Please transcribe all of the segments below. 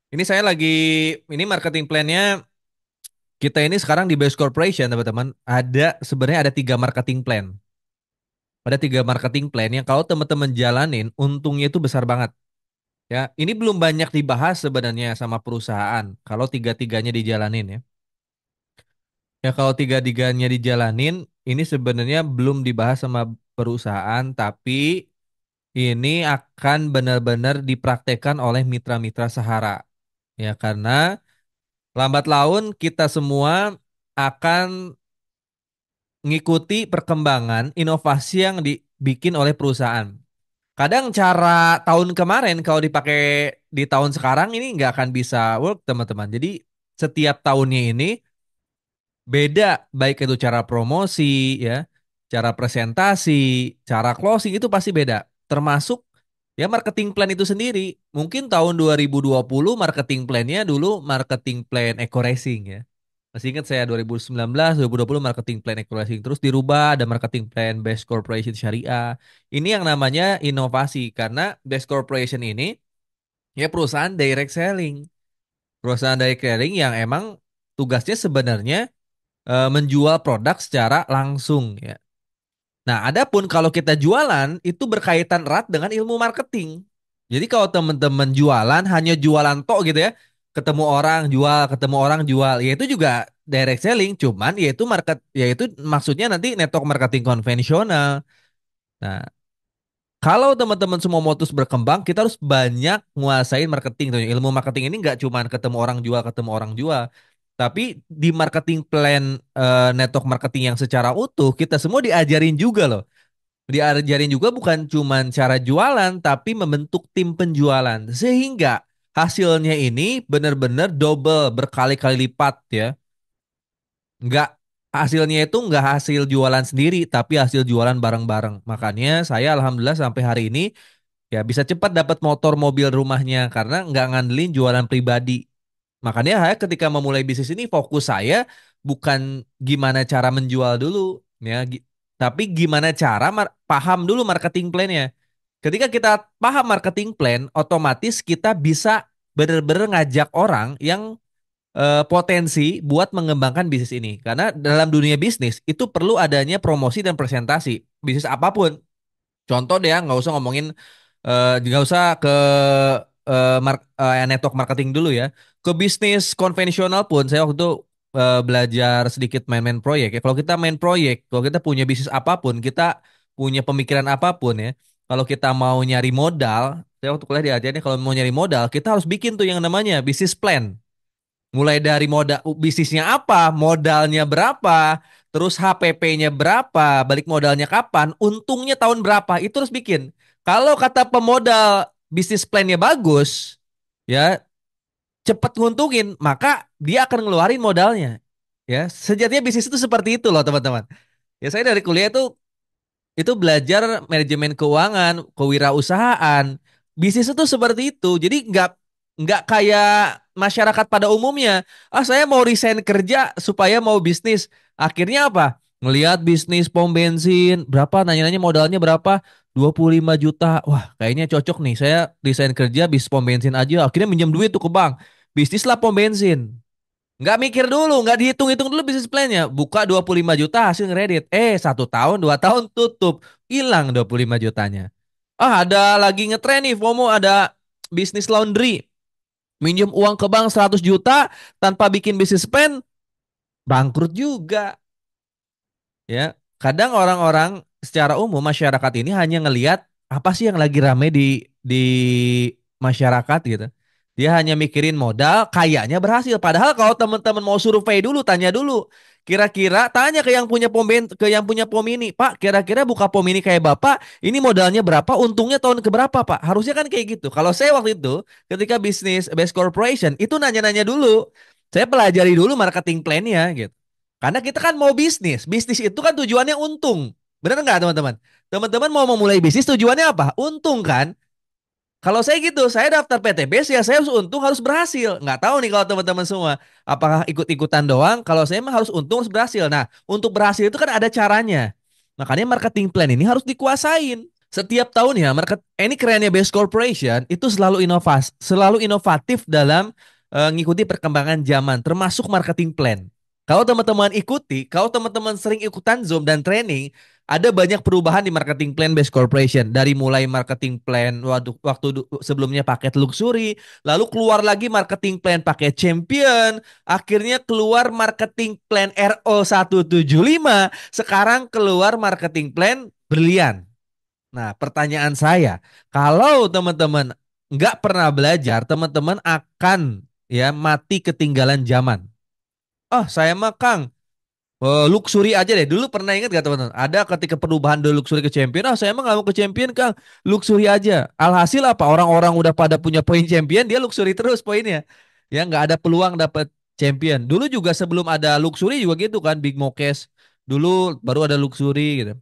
Ini saya lagi, ini marketing plan-nya kita ini sekarang di Base Corporation teman-teman. Sebenarnya ada 3 marketing plan. Ada 3 marketing plan yang kalau teman-teman jalanin, untungnya itu besar banget. Ya, ini belum banyak dibahas sebenarnya sama perusahaan. Kalau tiga-tiganya dijalanin ya. Ya kalau tiga-tiganya dijalanin, ini sebenarnya belum dibahas sama perusahaan, tapi ini akan benar-benar dipraktekkan oleh mitra-mitra Sahara. Ya, karena lambat laun kita semua akan ngikuti perkembangan inovasi yang dibikin oleh perusahaan. Kadang cara tahun kemarin kalau dipakai di tahun sekarang ini nggak akan bisa work teman-teman. Jadi setiap tahunnya ini beda, baik itu cara promosi ya, cara presentasi, cara closing itu pasti beda. Termasuk ya marketing plan itu sendiri. Mungkin tahun 2020 marketing plan-nya dulu marketing plan Eco Racing ya. Masih ingat saya 2019, 2020 marketing plan Eco Racing. Terus dirubah ada marketing plan Best Corporation Syariah. Ini yang namanya inovasi karena Best Corporation ini ya perusahaan direct selling. Perusahaan direct selling yang emang tugasnya sebenarnya menjual produk secara langsung ya. Nah, adapun kalau kita jualan itu berkaitan erat dengan ilmu marketing. Jadi kalau teman-teman jualan hanya jualan tok gitu ya, ketemu orang jual, ya itu juga direct selling, cuman yaitu maksudnya nanti network marketing konvensional. Nah, kalau teman-teman semua mau terus berkembang, kita harus banyak nguasain marketing. Tuh. Ilmu marketing ini nggak cuma ketemu orang jual. Tapi di marketing plan network marketing yang secara utuh, kita semua diajarin juga loh. Diajarin juga bukan cuma cara jualan, tapi membentuk tim penjualan. Sehingga hasilnya ini benar-benar double, berkali-kali lipat ya. Nggak, hasilnya itu nggak hasil jualan sendiri, tapi hasil jualan bareng-bareng. Makanya saya alhamdulillah sampai hari ini ya bisa cepat dapat motor mobil rumahnya karena nggak ngandelin jualan pribadi. Makanya saya ketika memulai bisnis ini fokus saya bukan gimana cara menjual dulu ya, tapi gimana cara paham dulu marketing plan-nya. Ketika kita paham marketing plan, otomatis kita bisa benar-benar ngajak orang yang potensi buat mengembangkan bisnis ini. Karena dalam dunia bisnis itu perlu adanya promosi dan presentasi. Bisnis apapun. Contoh deh ya, nggak usah ngomongin, nggak usah ke network marketing dulu ya. Ke bisnis konvensional pun, saya waktu itu belajar sedikit main-main proyek ya. Kalau kita main proyek, kalau kita punya bisnis apapun, kita punya pemikiran apapun ya. Kalau kita mau nyari modal, saya waktu kuliah diajarin kalau mau nyari modal, kita harus bikin tuh yang namanya bisnis plan. Mulai dari modal bisnisnya apa, modalnya berapa, terus HPP-nya berapa, balik modalnya kapan, untungnya tahun berapa, itu harus bikin. Kalau kata pemodal bisnis plan-nya bagus, ya cepet nguntungin, maka dia akan ngeluarin modalnya. Ya, sejatinya bisnis itu seperti itu loh teman-teman. Ya saya dari kuliah itu belajar manajemen keuangan, kewirausahaan. Bisnis itu seperti itu. Jadi nggak kayak masyarakat pada umumnya. Ah, saya mau resign kerja supaya mau bisnis. Akhirnya apa? Ngelihat bisnis pom bensin, berapa nanya-nanya modalnya berapa? 25 juta. Wah, kayaknya cocok nih. Saya resign kerja bisnis pom bensin aja. Akhirnya minjem duit tuh ke bank. Bisnis lah pom bensin. Nggak mikir dulu, nggak dihitung-hitung dulu bisnis plan-nya. Buka 25 juta hasil ngeredit. 1 tahun, 2 tahun tutup. Hilang 25 jutanya. Ah, ada lagi ngetren nih, FOMO ada bisnis laundry. Minjem uang ke bank 100 juta tanpa bikin bisnis plan, bangkrut juga. Ya, kadang orang-orang secara umum masyarakat ini hanya ngelihat apa sih yang lagi rame di masyarakat gitu. Dia hanya mikirin modal, kayaknya berhasil. Padahal kalau teman-teman mau survei dulu, tanya dulu. Kira-kira tanya ke yang punya ke yang punya pom ini, Pak, kira-kira buka pom ini kayak Bapak, ini modalnya berapa, untungnya tahun ke berapa, Pak? Harusnya kan kayak gitu. Kalau saya waktu itu ketika bisnis Best Corporation itu nanya-nanya dulu. Saya pelajari dulu marketing plan-nya gitu. Karena kita kan mau bisnis. Bisnis itu kan tujuannya untung. Benar nggak teman-teman? Teman-teman mau memulai bisnis tujuannya apa? Untung kan? Kalau saya gitu, saya daftar PTBS ya saya harus untung harus berhasil. Nggak tahu nih kalau teman-teman semua. Apakah ikut-ikutan doang? Kalau saya mah harus untung harus berhasil. Nah, untuk berhasil itu kan ada caranya. Makanya marketing plan ini harus dikuasain. Setiap tahunnya ini kerennya Best Corporation itu selalu inovatif dalam ngikuti perkembangan zaman, termasuk marketing plan. Kalau teman-teman sering ikutan Zoom dan training, ada banyak perubahan di marketing plan Best Corporation. Dari mulai marketing plan sebelumnya paket luxury, lalu keluar lagi marketing plan pakai champion, akhirnya keluar marketing plan RO175, sekarang keluar marketing plan Brilian. Nah, pertanyaan saya, kalau teman-teman nggak pernah belajar, teman-teman akan ya mati ketinggalan zaman. Oh, saya mah Kang, luxury aja deh. Dulu pernah ingat gak teman-teman? Ada ketika perubahan dari luxury ke champion. Ah, saya mah nggak mau ke champion Kang, luxury aja. Alhasil apa? Orang-orang udah pada punya poin champion, dia luxury terus poinnya. Ya nggak ada peluang dapat champion. Dulu juga sebelum ada luxury juga gitu kan, Big Mokes. Dulu baru ada luxury gitu.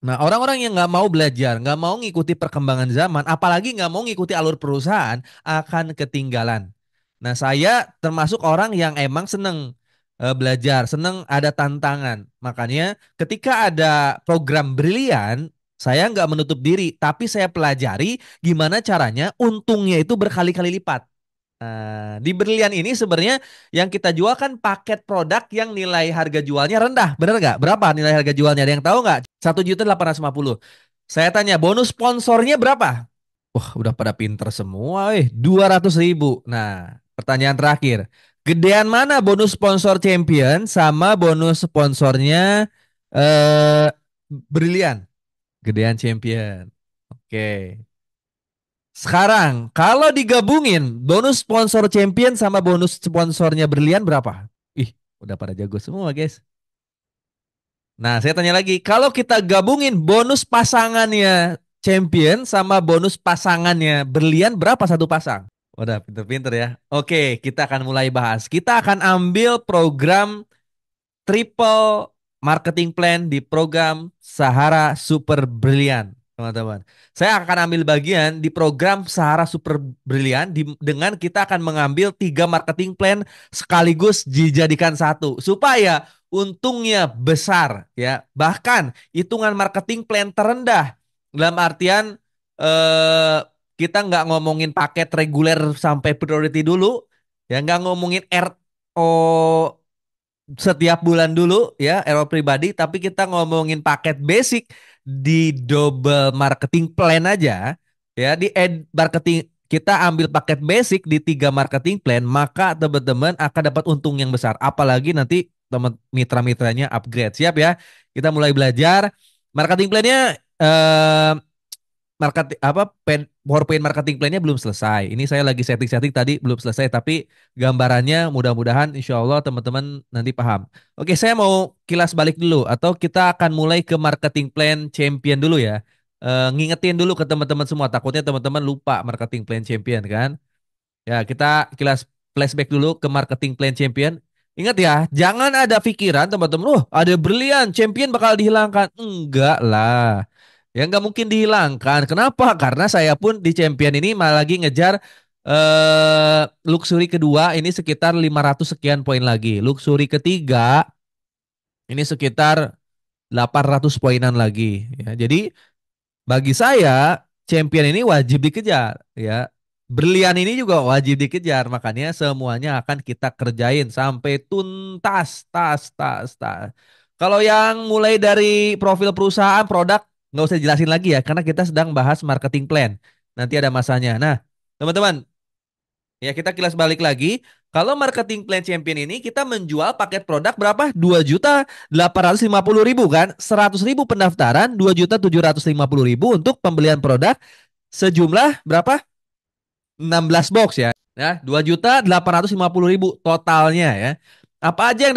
Nah, orang-orang yang nggak mau belajar, nggak mau ngikuti perkembangan zaman, apalagi nggak mau ngikuti alur perusahaan, akan ketinggalan. Nah, saya termasuk orang yang emang seneng belajar, seneng ada tantangan. Makanya ketika ada program brilian, saya nggak menutup diri, tapi saya pelajari gimana caranya untungnya itu berkali-kali lipat. Nah, di Berlian ini sebenarnya yang kita jual kan paket produk yang nilai harga jualnya rendah. Bener nggak? Berapa nilai harga jualnya? Ada yang tahu nggak? 1.850.000. Saya tanya, bonus sponsornya berapa? Wah, udah pada pinter semua, 200.000. Nah, pertanyaan terakhir. Gedean mana bonus sponsor champion sama bonus sponsornya eh Brilian? Gedean champion. Oke. Sekarang, kalau digabungin bonus sponsor champion sama bonus sponsornya Berlian berapa? Ih, udah pada jago semua, guys. Nah, saya tanya lagi, kalau kita gabungin bonus pasangannya champion sama bonus pasangannya Berlian berapa satu pasang? Udah pinter-pinter ya. Oke, kita akan mulai bahas. Kita akan ambil program triple marketing plan di program Sahara Super Brilliant, teman-teman. Saya akan ambil bagian di program Sahara Super Brilliant dengan kita akan mengambil tiga marketing plan sekaligus dijadikan satu supaya untungnya besar ya. Bahkan hitungan marketing plan terendah dalam artian eh, kita nggak ngomongin paket reguler sampai priority dulu ya, nggak ngomongin RO setiap bulan dulu ya error pribadi, tapi kita ngomongin paket basic di double marketing plan aja ya, di marketing kita ambil paket basic di tiga marketing plan, maka teman-teman akan dapat untung yang besar, apalagi nanti teman mitra-mitranya upgrade. Siap ya, kita mulai belajar marketing plannya. PowerPoint marketing plan-nya belum selesai. Ini saya lagi setting-setting tadi belum selesai, tapi gambarannya mudah-mudahan insya Allah teman-teman nanti paham. Oke, saya mau kilas balik dulu atau kita akan mulai ke marketing plan champion dulu ya. Ngingetin dulu ke teman-teman semua, takutnya teman-teman lupa marketing plan champion kan. Ya, kita kilas flashback dulu ke marketing plan champion. Ingat ya, jangan ada pikiran teman-teman, ada brilian, champion bakal dihilangkan. Enggak lah. Ya nggak mungkin dihilangkan. Kenapa? Karena saya pun di champion ini malah lagi ngejar luxury kedua ini sekitar 500 sekian poin lagi. Luxury ketiga ini sekitar 800 poinan lagi. Ya, jadi bagi saya, champion ini wajib dikejar, ya. Berlian ini juga wajib dikejar, makanya semuanya akan kita kerjain sampai tuntas, tas, tas, tas. Kalau yang mulai dari profil perusahaan, produk, nggak usah jelasin lagi ya, karena kita sedang bahas marketing plan. Nanti ada masanya. Nah, teman-teman, ya kita kilas balik lagi. Kalau marketing plan champion ini kita menjual paket produk berapa? 2.850.000 kan? 100.000 pendaftaran, 2.750.000 untuk pembelian produk sejumlah berapa? 16 box ya. Ya, 2.850.000 totalnya ya. Apa aja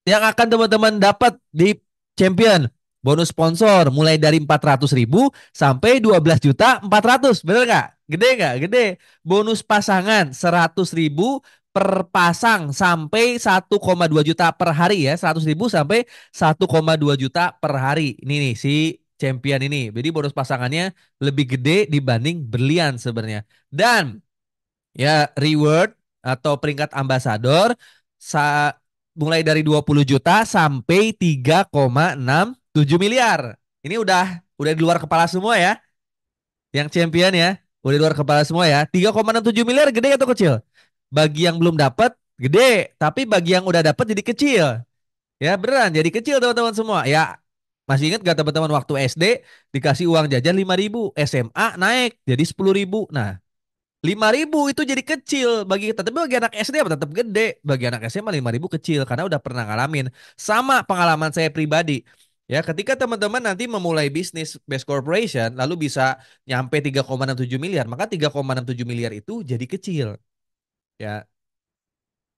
yang akan teman-teman dapat di Champion? Bonus sponsor mulai dari 400.000 sampai 12.400.000. Bener nggak? Gede nggak? Gede. Bonus pasangan 100.000 per pasang sampai 1,2 juta per hari ya. 100.000 sampai 1,2 juta per hari. Ini nih si Champion ini. Jadi bonus pasangannya lebih gede dibanding berlian sebenarnya. Dan ya reward atau peringkat ambasador sa mulai dari 20 juta sampai 3,67 miliar. Ini udah Udah di luar kepala semua ya. Yang champion ya. Udah di luar kepala semua ya. 3,67 miliar gede atau kecil? Bagi yang belum dapat gede, tapi bagi yang udah dapat jadi kecil. Ya beneran jadi kecil teman-teman semua. Ya masih ingat gak teman-teman waktu SD dikasih uang jajan 5.000, SMA naik jadi 10.000. Nah, 5.000 itu jadi kecil bagi kita, tapi bagi anak SD apa tetap gede. Bagi anak SMA 5.000 kecil karena udah pernah ngalamin. Sama pengalaman saya pribadi. Ya, ketika teman-teman nanti memulai bisnis best corporation lalu bisa nyampe 3,67 miliar, maka 3,67 miliar itu jadi kecil. Ya,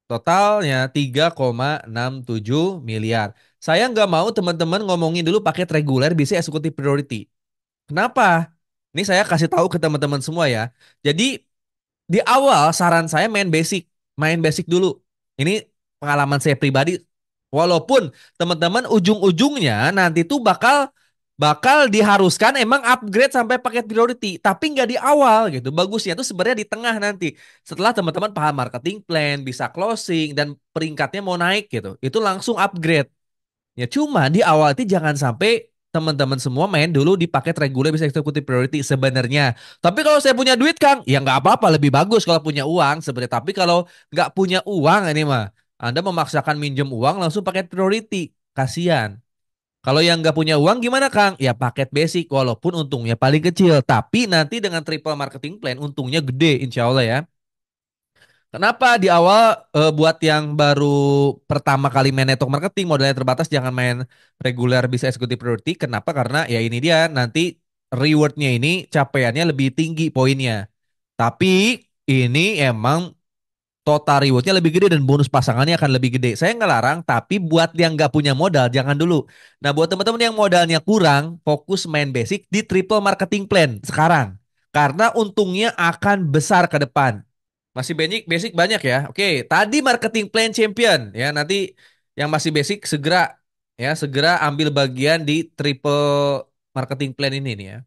totalnya 3,67 miliar. Saya nggak mau teman-teman ngomongin dulu paket reguler bisa eksekutif priority. Kenapa? Ini saya kasih tahu ke teman-teman semua ya. Jadi di awal saran saya main basic dulu. Ini pengalaman saya pribadi. Walaupun teman-teman ujung-ujungnya nanti tuh bakal bakal diharuskan emang upgrade sampai paket priority, tapi nggak di awal gitu. Bagusnya tuh sebenarnya di tengah nanti. Setelah teman-teman paham marketing plan, bisa closing dan peringkatnya mau naik gitu. Itu langsung upgrade. Ya cuma di awal itu jangan sampai teman-teman semua main dulu di paket reguler bisa eksekutif priority sebenarnya. Tapi kalau saya punya duit Kang, ya nggak apa-apa, lebih bagus kalau punya uang sebenarnya. Tapi kalau nggak punya uang ini mah, Anda memaksakan minjem uang langsung paket priority, kasihan. Kalau yang nggak punya uang gimana Kang? Ya paket basic walaupun untungnya paling kecil. Tapi nanti dengan triple marketing plan untungnya gede insya Allah ya. Kenapa di awal buat yang baru pertama kali main network marketing modalnya terbatas jangan main reguler bisa eksekutif priority. Kenapa? Karena ya ini dia nanti rewardnya ini capaiannya lebih tinggi poinnya. Tapi ini emang total rewardnya lebih gede dan bonus pasangannya akan lebih gede. Saya ngelarang, tapi buat yang nggak punya modal jangan dulu. Nah buat teman-teman yang modalnya kurang, fokus main basic di triple marketing plan sekarang. Karena untungnya akan besar ke depan. Masih basic, basic banyak ya. Oke, tadi marketing plan champion ya. Nanti yang masih basic segera ambil bagian di triple marketing plan ini nih ya.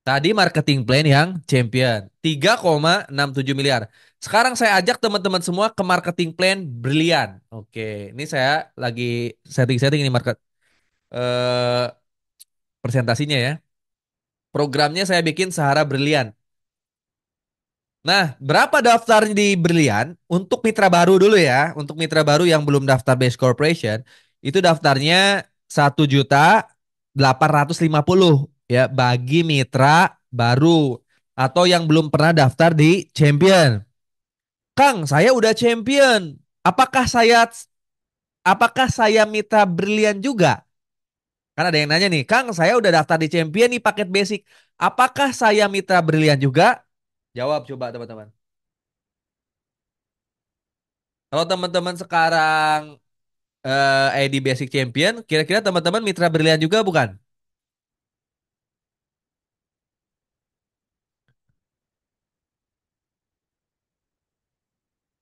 Tadi marketing plan yang champion 3,67 miliar. Sekarang saya ajak teman-teman semua ke marketing plan brilian. Oke, ini saya lagi setting-setting ini eh presentasinya ya. Programnya saya bikin Sahara Brilian. Nah, berapa daftar di Brilian untuk mitra baru dulu ya? Untuk mitra baru yang belum daftar Base Corporation, itu daftarnya 1.850.000 ya bagi mitra baru atau yang belum pernah daftar di Champion. Kang, saya udah Champion. Apakah saya mitra Brilian juga? Kan ada yang nanya nih, Kang, saya udah daftar di Champion nih paket basic. Apakah saya mitra Brilian juga? Jawab coba teman-teman. Kalau teman-teman sekarang ID Basic Champion, kira-kira teman-teman mitra brilian juga bukan?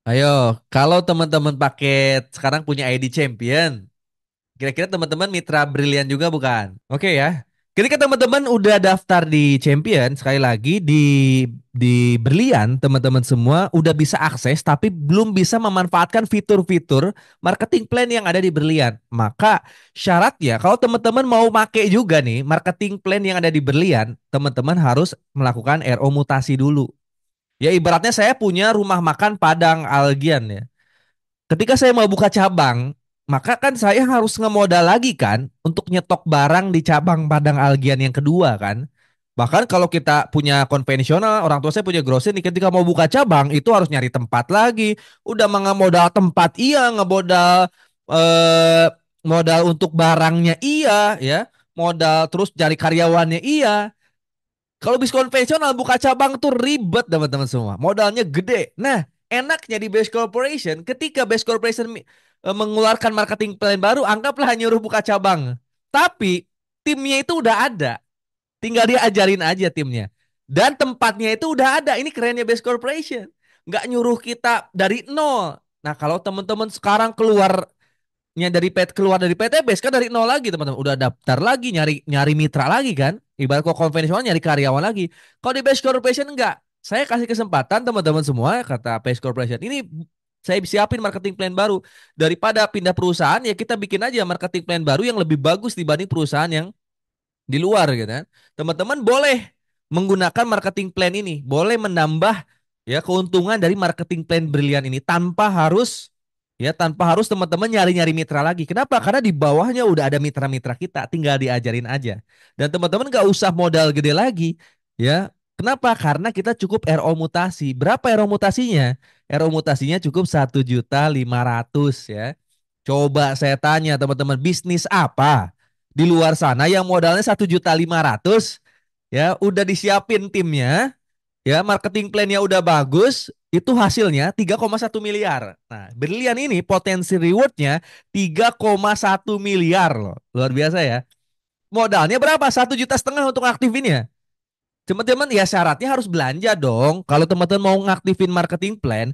Ayo, kalau teman-teman paket sekarang punya ID Champion, kira-kira teman-teman mitra brilian juga bukan? Oke ya. Ketika teman-teman udah daftar di Champion, sekali lagi di Berlian, teman-teman semua udah bisa akses tapi belum bisa memanfaatkan fitur-fitur marketing plan yang ada di Berlian. Maka syaratnya kalau teman-teman mau make juga nih marketing plan yang ada di Berlian, teman-teman harus melakukan RO mutasi dulu. Ya ibaratnya saya punya rumah makan Padang Algian ya. Ketika saya mau buka cabang, maka kan saya harus ngemodal lagi kan untuk nyetok barang di cabang Padang Algian yang kedua kan. Bahkan kalau kita punya konvensional, orang tua saya punya grosir nih ketika mau buka cabang itu harus nyari tempat lagi. Udah mah ngemodal tempat iya, ngemodal eh modal untuk barangnya iya ya, modal terus cari karyawannya iya. Kalau bis konvensional buka cabang tuh ribet teman-teman semua. Modalnya gede. Nah, enaknya di Base Corporation ketika Base Corporation mengeluarkan marketing plan baru, anggaplah nyuruh buka cabang. Tapi timnya itu udah ada. Tinggal dia ajarin aja timnya. Dan tempatnya itu udah ada. Ini kerennya Base Corporation. Nggak nyuruh kita dari nol. Nah, kalau teman-teman sekarang keluar dari PTBS kan dari nol lagi teman-teman, udah daftar lagi nyari nyari mitra lagi kan, ibarat kok konvensional nyari karyawan lagi. Kalau di Base Corporation enggak, saya kasih kesempatan teman-teman semua kata Base Corporation ini, saya siapin marketing plan baru, daripada pindah perusahaan ya kita bikin aja marketing plan baru yang lebih bagus dibanding perusahaan yang di luar gitu kan. Teman-teman boleh menggunakan marketing plan ini, boleh menambah ya keuntungan dari marketing plan brilian ini tanpa harus teman-teman nyari-nyari mitra lagi. Kenapa? Karena di bawahnya udah ada mitra-mitra kita, tinggal diajarin aja. Dan teman-teman nggak usah modal gede lagi, ya. Kenapa? Karena kita cukup RO mutasi. Berapa RO mutasinya? RO mutasinya cukup 1.500.000 ya. Coba saya tanya teman-teman, bisnis apa di luar sana yang modalnya 1.500.000 ya udah disiapin timnya, ya marketing plan-nya udah bagus, itu hasilnya 3,1 miliar. Nah, Brilian ini potensi rewardnya 3,1 miliar loh. Luar biasa ya. Modalnya berapa? 1,5 juta untuk aktifinnya. Teman-teman ya syaratnya harus belanja dong. Kalau teman-teman mau ngaktifin marketing plan,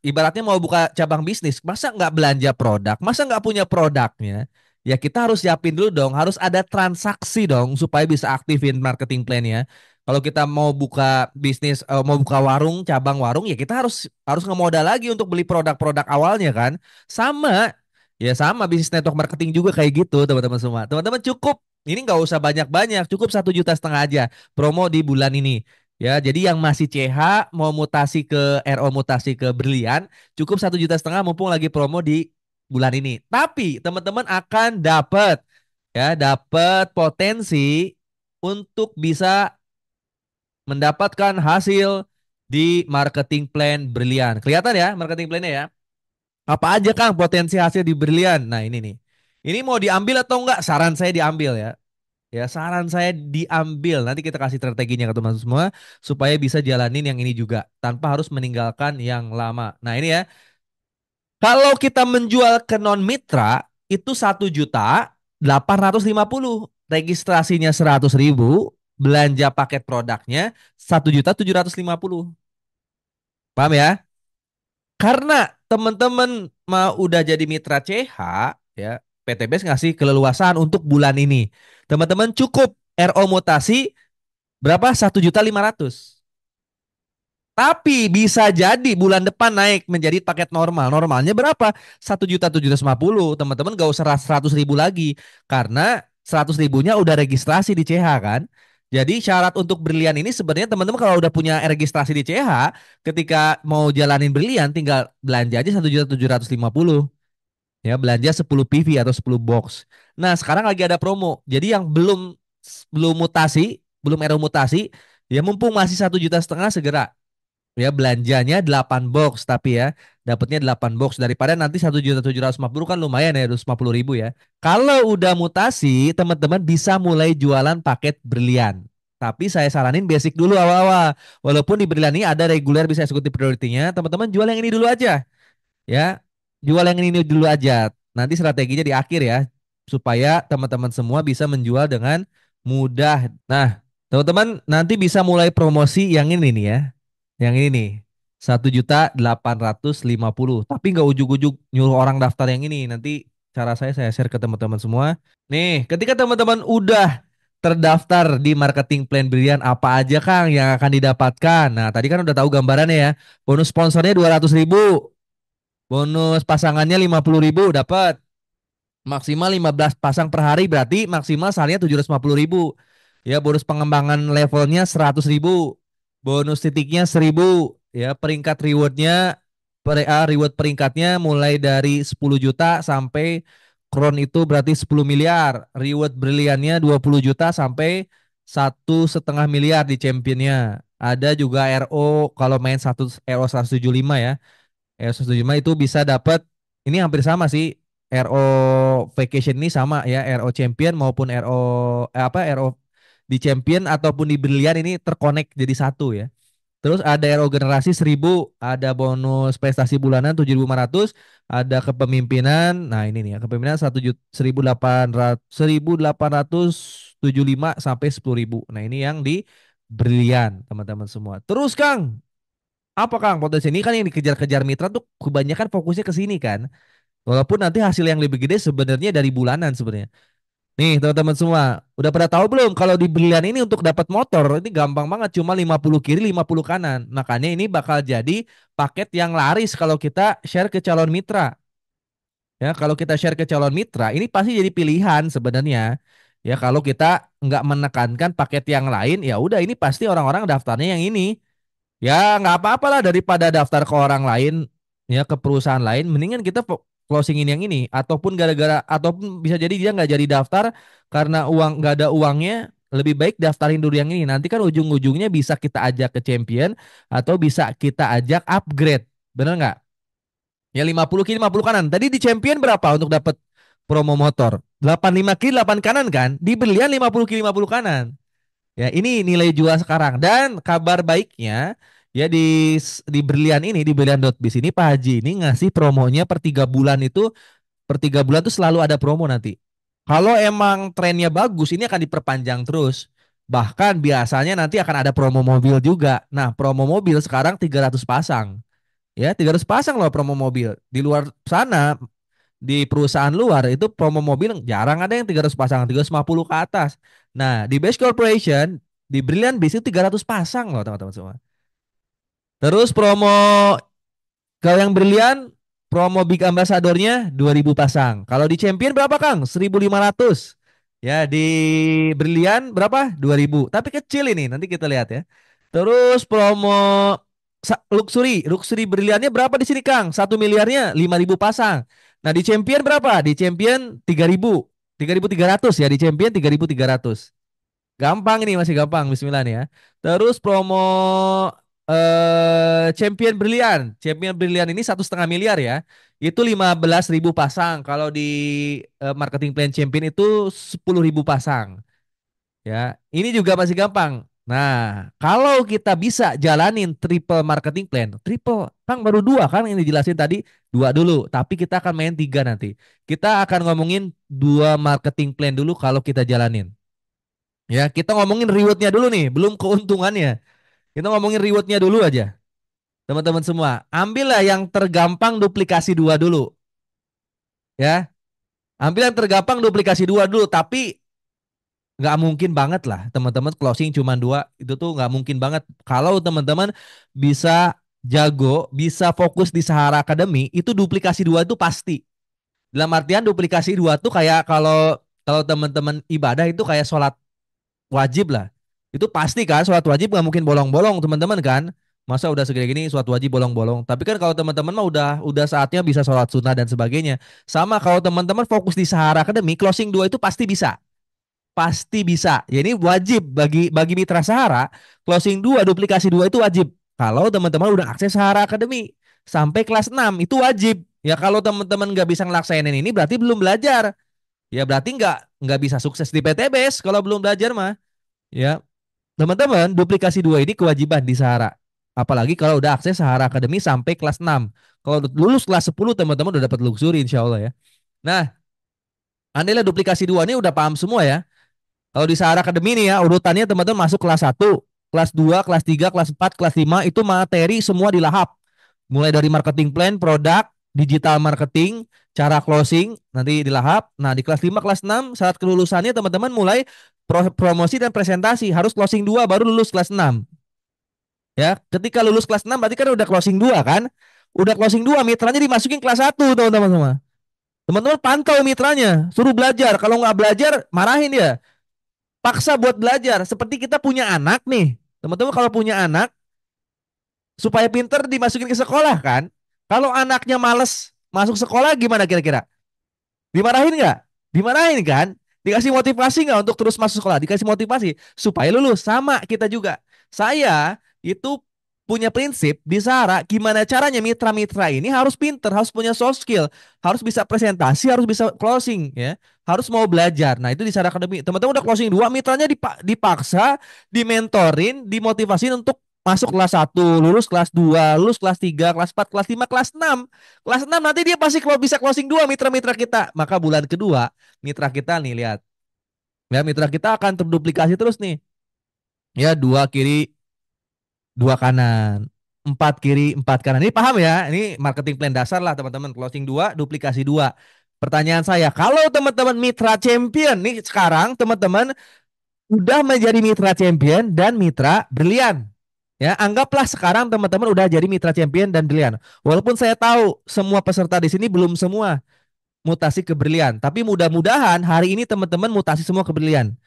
ibaratnya mau buka cabang bisnis, masa nggak belanja produk? Masa nggak punya produknya? Ya kita harus siapin dulu dong. Harus ada transaksi dong supaya bisa aktifin marketing plan-nya. Kalau kita mau buka bisnis, mau buka warung, cabang warung, ya kita harus harus ngemodal lagi untuk beli produk-produk awalnya kan. Sama, ya sama bisnis network marketing juga kayak gitu teman-teman semua. Teman-teman cukup ini nggak usah banyak-banyak, cukup 1,5 juta aja promo di bulan ini. Ya, jadi yang masih CH mau mutasi ke RO mutasi ke Brilian cukup 1,5 juta mumpung lagi promo di bulan ini. Tapi teman-teman akan dapat potensi untuk bisa mendapatkan hasil di marketing plan Brilian. Kelihatan ya marketing plannya ya. Apa aja Kang potensi hasil di Brilian? Nah, ini nih. Ini mau diambil atau enggak? Saran saya diambil ya. Ya, saran saya diambil. Nanti kita kasih strateginya ke teman-teman semua supaya bisa jalanin yang ini juga tanpa harus meninggalkan yang lama. Nah, ini ya. Kalau kita menjual ke non mitra itu 1.850.000, registrasinya 100.000, belanja paket produknya 1.750.000. Paham ya? Karena teman-teman mau udah jadi mitra CH, ya, PTBS ngasih keleluasaan untuk bulan ini. Teman-teman cukup RO mutasi berapa? 1.500.000. Tapi bisa jadi bulan depan naik menjadi paket normal. Normalnya berapa? 1.750.000. Teman-teman gak usah 100.000 lagi. Karena 100.000-nya udah registrasi di CH kan. Jadi syarat untuk Brilian ini sebenarnya teman-teman kalau udah punya registrasi di CH, ketika mau jalanin Brilian tinggal belanja aja 1.750.000. Ya, belanja 10 PV atau 10 box. Nah, sekarang lagi ada promo. Jadi yang belum belum mutasi, belum RO mutasi, ya mumpung masih 1,5 juta segera. Ya belanjanya 8 box tapi ya dapatnya 8 box daripada nanti 1.750.000 kan lumayan ya 250.000 ya. Kalau udah mutasi teman-teman bisa mulai jualan paket Brilian. Tapi saya saranin basic dulu awal-awal. Walaupun di Brilian ini ada reguler bisa eksekutif prioritinya, teman-teman jual yang ini dulu aja ya. Jual yang ini dulu aja. Nanti strateginya di akhir ya supaya teman-teman semua bisa menjual dengan mudah. Nah, teman-teman nanti bisa mulai promosi yang ini nih ya. Yang ini nih, 1.850.000. Tapi nggak ujuk-ujuk nyuruh orang daftar yang ini. Nanti cara saya share ke teman-teman semua. Nih, ketika teman-teman udah terdaftar di marketing plan Brilian, apa aja Kang yang akan didapatkan? Nah, tadi kan udah tahu gambarannya ya. Bonus sponsornya 200.000. Bonus pasangannya 50.000 dapat. Maksimal 15 pasang per hari berarti maksimal salahnya 750.000. Ya, bonus pengembangan levelnya 100.000. Bonus titiknya 1.000. Ya, peringkat rewardnya reward peringkatnya mulai dari 10 juta sampai crown itu berarti 10 miliar. Reward briliannya 20 juta sampai 1,5 miliar di championnya. Ada juga RO kalau main satu RO 175 ya. RO 175 itu bisa dapat ini hampir sama sih. RO Vacation ini sama ya, RO Champion maupun RO di Champion ataupun di Brilliant ini terkonek jadi satu ya. Terus ada RO Generasi 1.000, ada bonus prestasi bulanan 7.500, ada kepemimpinan. Nah, ini nih ya, kepemimpinan 1.875 sampai 10.000. Nah, ini yang di Brilliant, teman-teman semua. Terus Kang, apa Kang potensi ini kan yang dikejar-kejar mitra tuh kebanyakan fokusnya ke sini kan. Walaupun nanti hasil yang lebih gede sebenarnya dari bulanan sebenarnya. Nih teman-teman semua, udah pada tahu belum kalau di Brilian ini untuk dapat motor ini gampang banget cuma 50 kiri 50 kanan. Makanya ini bakal jadi paket yang laris kalau kita share ke calon mitra. Ya, kalau kita share ke calon mitra, ini pasti jadi pilihan sebenarnya. Ya kalau kita nggak menekankan paket yang lain, ya udah ini pasti orang-orang daftarnya yang ini. Ya nggak apa-apa lah daripada daftar ke orang lain, ya ke perusahaan lain. Mendingan kita closingin yang ini. Ataupun gara-gara, ataupun bisa jadi dia nggak jadi daftar karena uang nggak ada uangnya. Lebih baik daftarin dulu yang ini. Nanti kan ujung-ujungnya bisa kita ajak ke champion atau bisa kita ajak upgrade. Bener nggak? Ya 50 kiri 50 kanan. Tadi di champion berapa untuk dapat promo motor? 85 kiri 8 kanan kan? Di berlian 50 kiri 50 kanan. Ya, ini nilai jual sekarang. Dan kabar baiknya, ya di berlian ini, di berlian.biz ini Pak Haji ini ngasih promonya per 3 bulan itu, per 3 bulan tuh selalu ada promo nanti. Kalau emang trennya bagus, ini akan diperpanjang terus. Bahkan biasanya nanti akan ada promo mobil juga. Nah, promo mobil sekarang 300 pasang. Ya, 300 pasang loh promo mobil. Di luar sana, di perusahaan luar itu promo mobil jarang ada yang 300 pasang, 350 ke atas. Nah, di Base Corporation, di Brilliant Base itu 300 pasang loh teman-teman semua. Terus promo kalau yang Brilliant, promo Big Ambassador-nya 2000 pasang. Kalau di Champion berapa Kang? 1500. Ya, di Brilliant berapa? 2000. Tapi kecil ini, nanti kita lihat ya. Terus promo Luxury, Luxury Brilliantnya berapa di sini Kang? 1 miliarnya 5000 pasang. Nah, di Champion berapa? Di Champion 3000. 3300 ya, di Champion 3300. Gampang ini, masih gampang. Bismillah nih ya. Terus promo Champion Brilian. Champion Brilian ini 1,5 miliar ya. Itu 15.000 pasang. Kalau di marketing plan Champion itu 10.000 pasang. Ya, ini juga masih gampang. Nah, kalau kita bisa jalanin triple marketing plan, triple, Kang baru dua kan ini dijelasin tadi, dua dulu, tapi kita akan main tiga nanti. Kita akan ngomongin dua marketing plan dulu kalau kita jalanin. Ya, kita ngomongin rewardnya dulu nih, belum keuntungannya. Kita ngomongin rewardnya dulu aja, teman-teman semua. Ambillah yang tergampang duplikasi dua dulu, ya. Ambil yang tergampang duplikasi dua dulu, tapi nggak mungkin banget lah teman-teman closing cuma dua itu tuh nggak mungkin banget. Kalau teman-teman bisa jago, bisa fokus di Sahara Academy, itu duplikasi dua itu pasti. Dalam artian duplikasi dua tuh kayak kalau kalau teman-teman ibadah itu kayak sholat wajib lah. Itu pasti kan sholat wajib nggak mungkin bolong-bolong teman-teman kan. Masa udah segini gini sholat wajib bolong-bolong. Tapi kan kalau teman-teman mah udah saatnya bisa sholat sunnah dan sebagainya. Sama kalau teman-teman fokus di Sahara Academy, closing dua itu pasti bisa. Pasti bisa. Ya ini wajib bagi bagi mitra Sahara, closing dua duplikasi dua itu wajib. Kalau teman-teman udah akses Sahara Academy sampai kelas 6 itu wajib. Ya kalau teman-teman nggak bisa ngelaksainin ini berarti belum belajar. Ya berarti nggak bisa sukses di PTBS kalau belum belajar mah. Ya, teman-teman, duplikasi dua ini kewajiban di Sahara. Apalagi kalau udah akses Sahara Academy sampai kelas 6. Kalau lulus kelas 10 teman-teman udah dapat luxury insya Allah ya. Nah, andailah duplikasi dua ini udah paham semua ya. Kalau di Sahara Academy nih ya, urutannya teman-teman masuk kelas 1, kelas 2, kelas 3, kelas 4, kelas 5 itu materi semua dilahap. Mulai dari marketing plan, produk, digital marketing, cara closing nanti dilahap. Nah, di kelas 5, kelas 6 syarat kelulusannya teman-teman mulai promosi dan presentasi. Harus closing 2 baru lulus kelas 6. Ya, ketika lulus kelas 6 berarti kan udah closing 2 kan? Udah closing 2 mitranya dimasukin kelas 1 teman-teman semua. Teman-teman pantau mitranya, suruh belajar. Kalau nggak belajar, marahin dia. Paksa buat belajar. Seperti kita punya anak nih. Teman-teman kalau punya anak, supaya pinter dimasukin ke sekolah kan. Kalau anaknya males masuk sekolah gimana kira-kira? Dimarahin nggak? Dimarahin kan? Dikasih motivasi nggak untuk terus masuk sekolah? Dikasih motivasi supaya lulus. Sama kita juga. Saya itu punya prinsip di Sahara gimana caranya mitra-mitra ini harus pinter, harus punya soft skill, harus bisa presentasi, harus bisa closing ya, harus mau belajar. Nah, itu di Sahara Academy. Teman-teman udah closing dua, mitranya dipaksa, dimentorin, dimotivasin untuk masuk kelas 1, lulus kelas 2, lulus kelas 3, kelas 4, kelas 5, kelas 6. Kelas 6 nanti dia pasti kalau bisa closing dua mitra-mitra kita. Maka bulan kedua, mitra kita nih lihat. Ya, mitra kita akan terduplikasi terus nih. Ya, dua kiri, dua kanan. Empat kiri, empat kanan. Ini paham ya? Ini marketing plan dasar lah teman-teman. Closing dua, duplikasi dua. Pertanyaan saya, kalau teman-teman mitra champion nih sekarang teman-teman udah menjadi mitra champion dan mitra brilian. Ya, anggaplah sekarang teman-teman udah jadi mitra champion dan brilian. Walaupun saya tahu semua peserta di sini belum semua mutasi ke berlian. Tapi mudah-mudahan hari ini teman-teman mutasi semua ke berlian.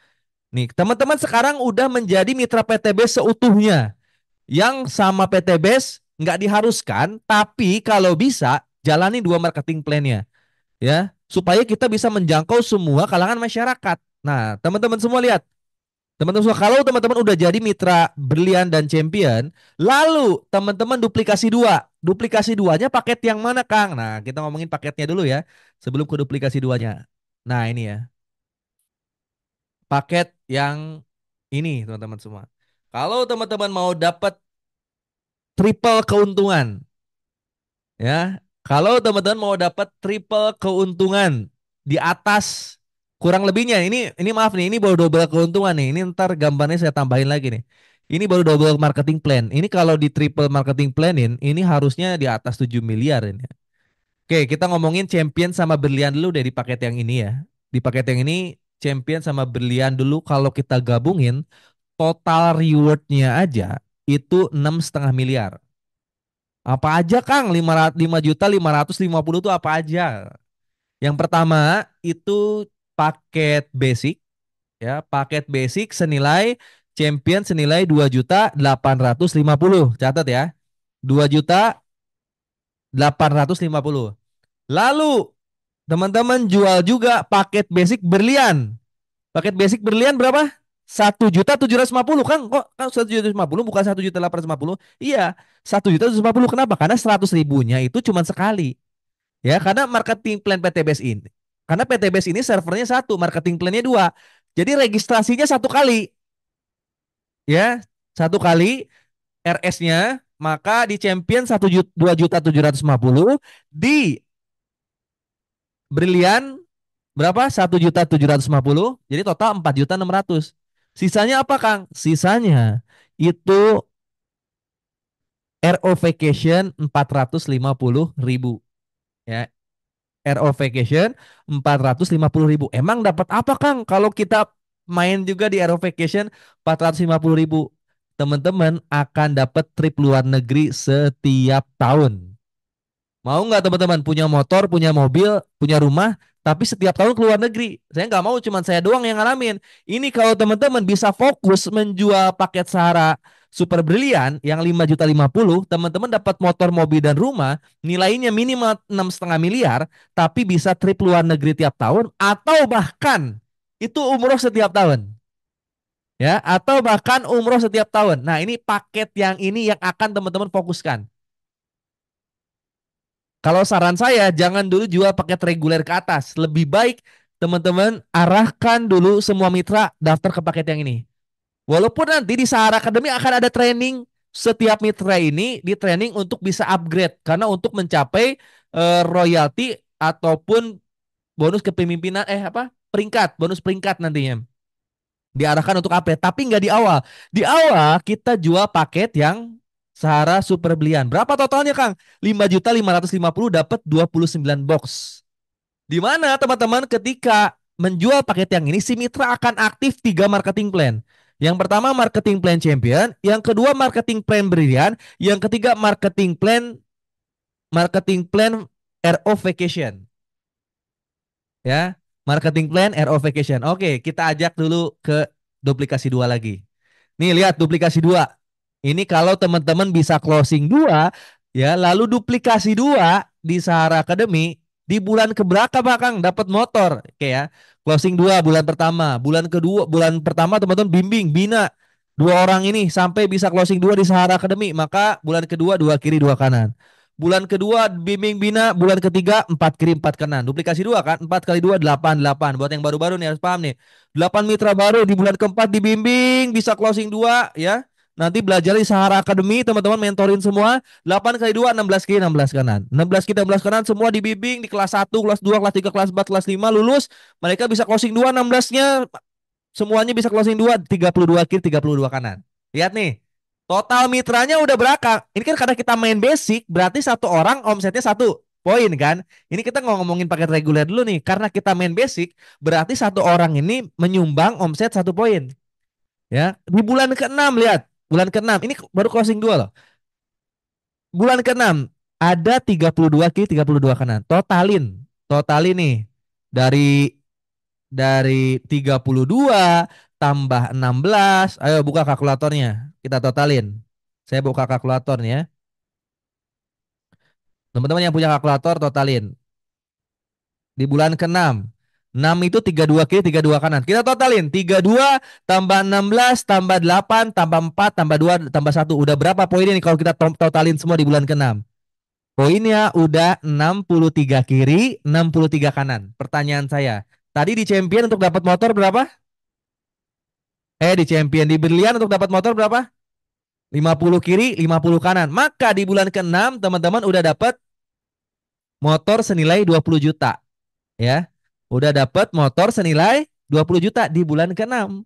Nih, teman-teman sekarang udah menjadi mitra PTB seutuhnya. Yang sama PTBS nggak diharuskan, tapi kalau bisa jalani dua marketing plan-nya ya, supaya kita bisa menjangkau semua kalangan masyarakat. Nah, teman-teman semua lihat, teman-teman semua kalau teman-teman udah jadi mitra Berlian dan Champion, lalu teman-teman duplikasi dua. Duplikasi duanya paket yang mana, Kang? Nah, kita ngomongin paketnya dulu ya, sebelum ke duplikasi duanya. Nah, ini ya, paket yang ini teman-teman semua. Kalau teman-teman mau dapat triple keuntungan, ya. Kalau teman-teman mau dapat triple keuntungan di atas kurang lebihnya ini maaf nih, ini baru double keuntungan nih. Ini ntar gambarnya saya tambahin lagi nih. Ini baru double marketing plan. Ini kalau di triple marketing planin ini harusnya di atas 7 miliar ini. Oke, kita ngomongin champion sama berlian dulu deh di paket yang ini ya. Di paket yang ini champion sama berlian dulu kalau kita gabungin total rewardnya aja itu 6,5 miliar. Apa aja Kang? 5 juta 550 tuh apa aja? Yang pertama itu paket basic ya, paket basic senilai champion senilai 2,850. Catat ya. 2,850. Lalu teman-teman jual juga paket basic berlian. Paket basic berlian berapa? 1,750 Kang. Kok 1,750 bukan 1,850? Iya, 1,750. Kenapa? Karena 100 ribunya itu cuma sekali. Ya, karena marketing plan PTBS ini. Karena PTBS ini servernya satu, marketing plannya dua. Jadi registrasinya satu kali, ya, satu kali RS-nya, maka di champion 2,750, di Brilian berapa? 1,750. Jadi total 4,600. Sisanya apa, Kang? Sisanya itu RO Vacation 450 ribu. Ya, RO Vacation 450 ribu. Emang dapat apa Kang kalau kita main juga di RO Vacation 450 ribu? Teman-teman akan dapat trip luar negeri setiap tahun. Mau nggak teman-teman punya motor, punya mobil, punya rumah, tapi setiap tahun ke luar negeri? Saya nggak mau cuman saya doang yang ngalamin. Ini kalau teman-teman bisa fokus menjual paket Sahara Super Brilian yang 5,50 juta, teman-teman dapat motor, mobil, dan rumah, nilainya minimal 6,5 miliar, tapi bisa trip luar negeri tiap tahun, atau bahkan itu umroh setiap tahun. Ya, atau bahkan umroh setiap tahun. Nah, ini paket yang ini yang akan teman-teman fokuskan. Kalau saran saya jangan dulu jual paket reguler ke atas. Lebih baik teman-teman arahkan dulu semua mitra daftar ke paket yang ini. Walaupun nanti di Sahara Academy akan ada training, setiap mitra ini di training untuk bisa upgrade karena untuk mencapai royalti ataupun bonus kepemimpinan apa? Peringkat, bonus peringkat nantinya. Diarahkan untuk upgrade, tapi nggak di awal. Di awal kita jual paket yang Sahara Super Belian. Berapa totalnya, Kang? 5,550 dapat 29 box. Di mana teman-teman ketika menjual paket yang ini si mitra akan aktif tiga marketing plan. Yang pertama marketing plan champion, yang kedua marketing plan Brilliant, yang ketiga marketing plan RO Vacation. Ya, marketing plan RO Vacation. Oke, kita ajak dulu ke duplikasi dua lagi. Nih lihat duplikasi dua. Ini kalau teman-teman bisa closing dua, ya, lalu duplikasi dua di Sahara Academy di bulan keberapa Kang dapat motor, oke ya. Closing dua bulan pertama, bulan pertama teman-teman bimbing bina dua orang ini sampai bisa closing dua di Sahara Academy, maka bulan kedua dua kiri dua kanan. Bulan kedua bimbing bina, bulan ketiga 4 kiri 4 kanan. Duplikasi dua kan, 4 kali 2 8 8. Buat yang baru-baru nih harus paham nih. 8 mitra baru di bulan keempat dibimbing bisa closing dua ya. Nanti belajar di Sahara Academy, teman-teman mentorin semua. 8 kali 2 16 kiri 16 kanan. 16 kiri 16 kanan semua dibimbing di kelas satu, kelas 2, kelas 3, kelas 4, kelas 5 lulus. Mereka bisa closing dua 16-nya, semuanya bisa closing dua 32 kiri 32 kanan. Lihat nih. Total mitranya udah berapa? Ini kan karena kita main basic, berarti satu orang omsetnya 1 poin kan? Ini kita ngomongin paket reguler dulu nih. Karena kita main basic, berarti satu orang ini menyumbang omset 1 poin. Ya, di bulan ke-6 lihat. Bulan ke-6 ini baru closing 2 loh. Bulan ke-6 ada 32 kiri 32 kanan. Totalin. Total ini dari 32 tambah 16. Ayo buka kalkulatornya. Kita totalin. Saya buka kalkulator nih ya. Teman-teman yang punya kalkulator totalin. Di bulan ke-6. 6 itu 32 kiri, 32 kanan. Kita totalin. 32 tambah 16 tambah 8 tambah 4 tambah 2 tambah 1. Udah berapa poinnya nih kalau kita totalin semua di bulan ke-6? Poinnya udah 63 kiri, 63 kanan. Pertanyaan saya, tadi di champion untuk dapat motor berapa? Di champion di berlian untuk dapat motor berapa? 50 kiri, 50 kanan. Maka di bulan ke-6 teman-teman udah dapat motor senilai 20 juta, ya. Udah dapat motor senilai 20 juta di bulan ke-6.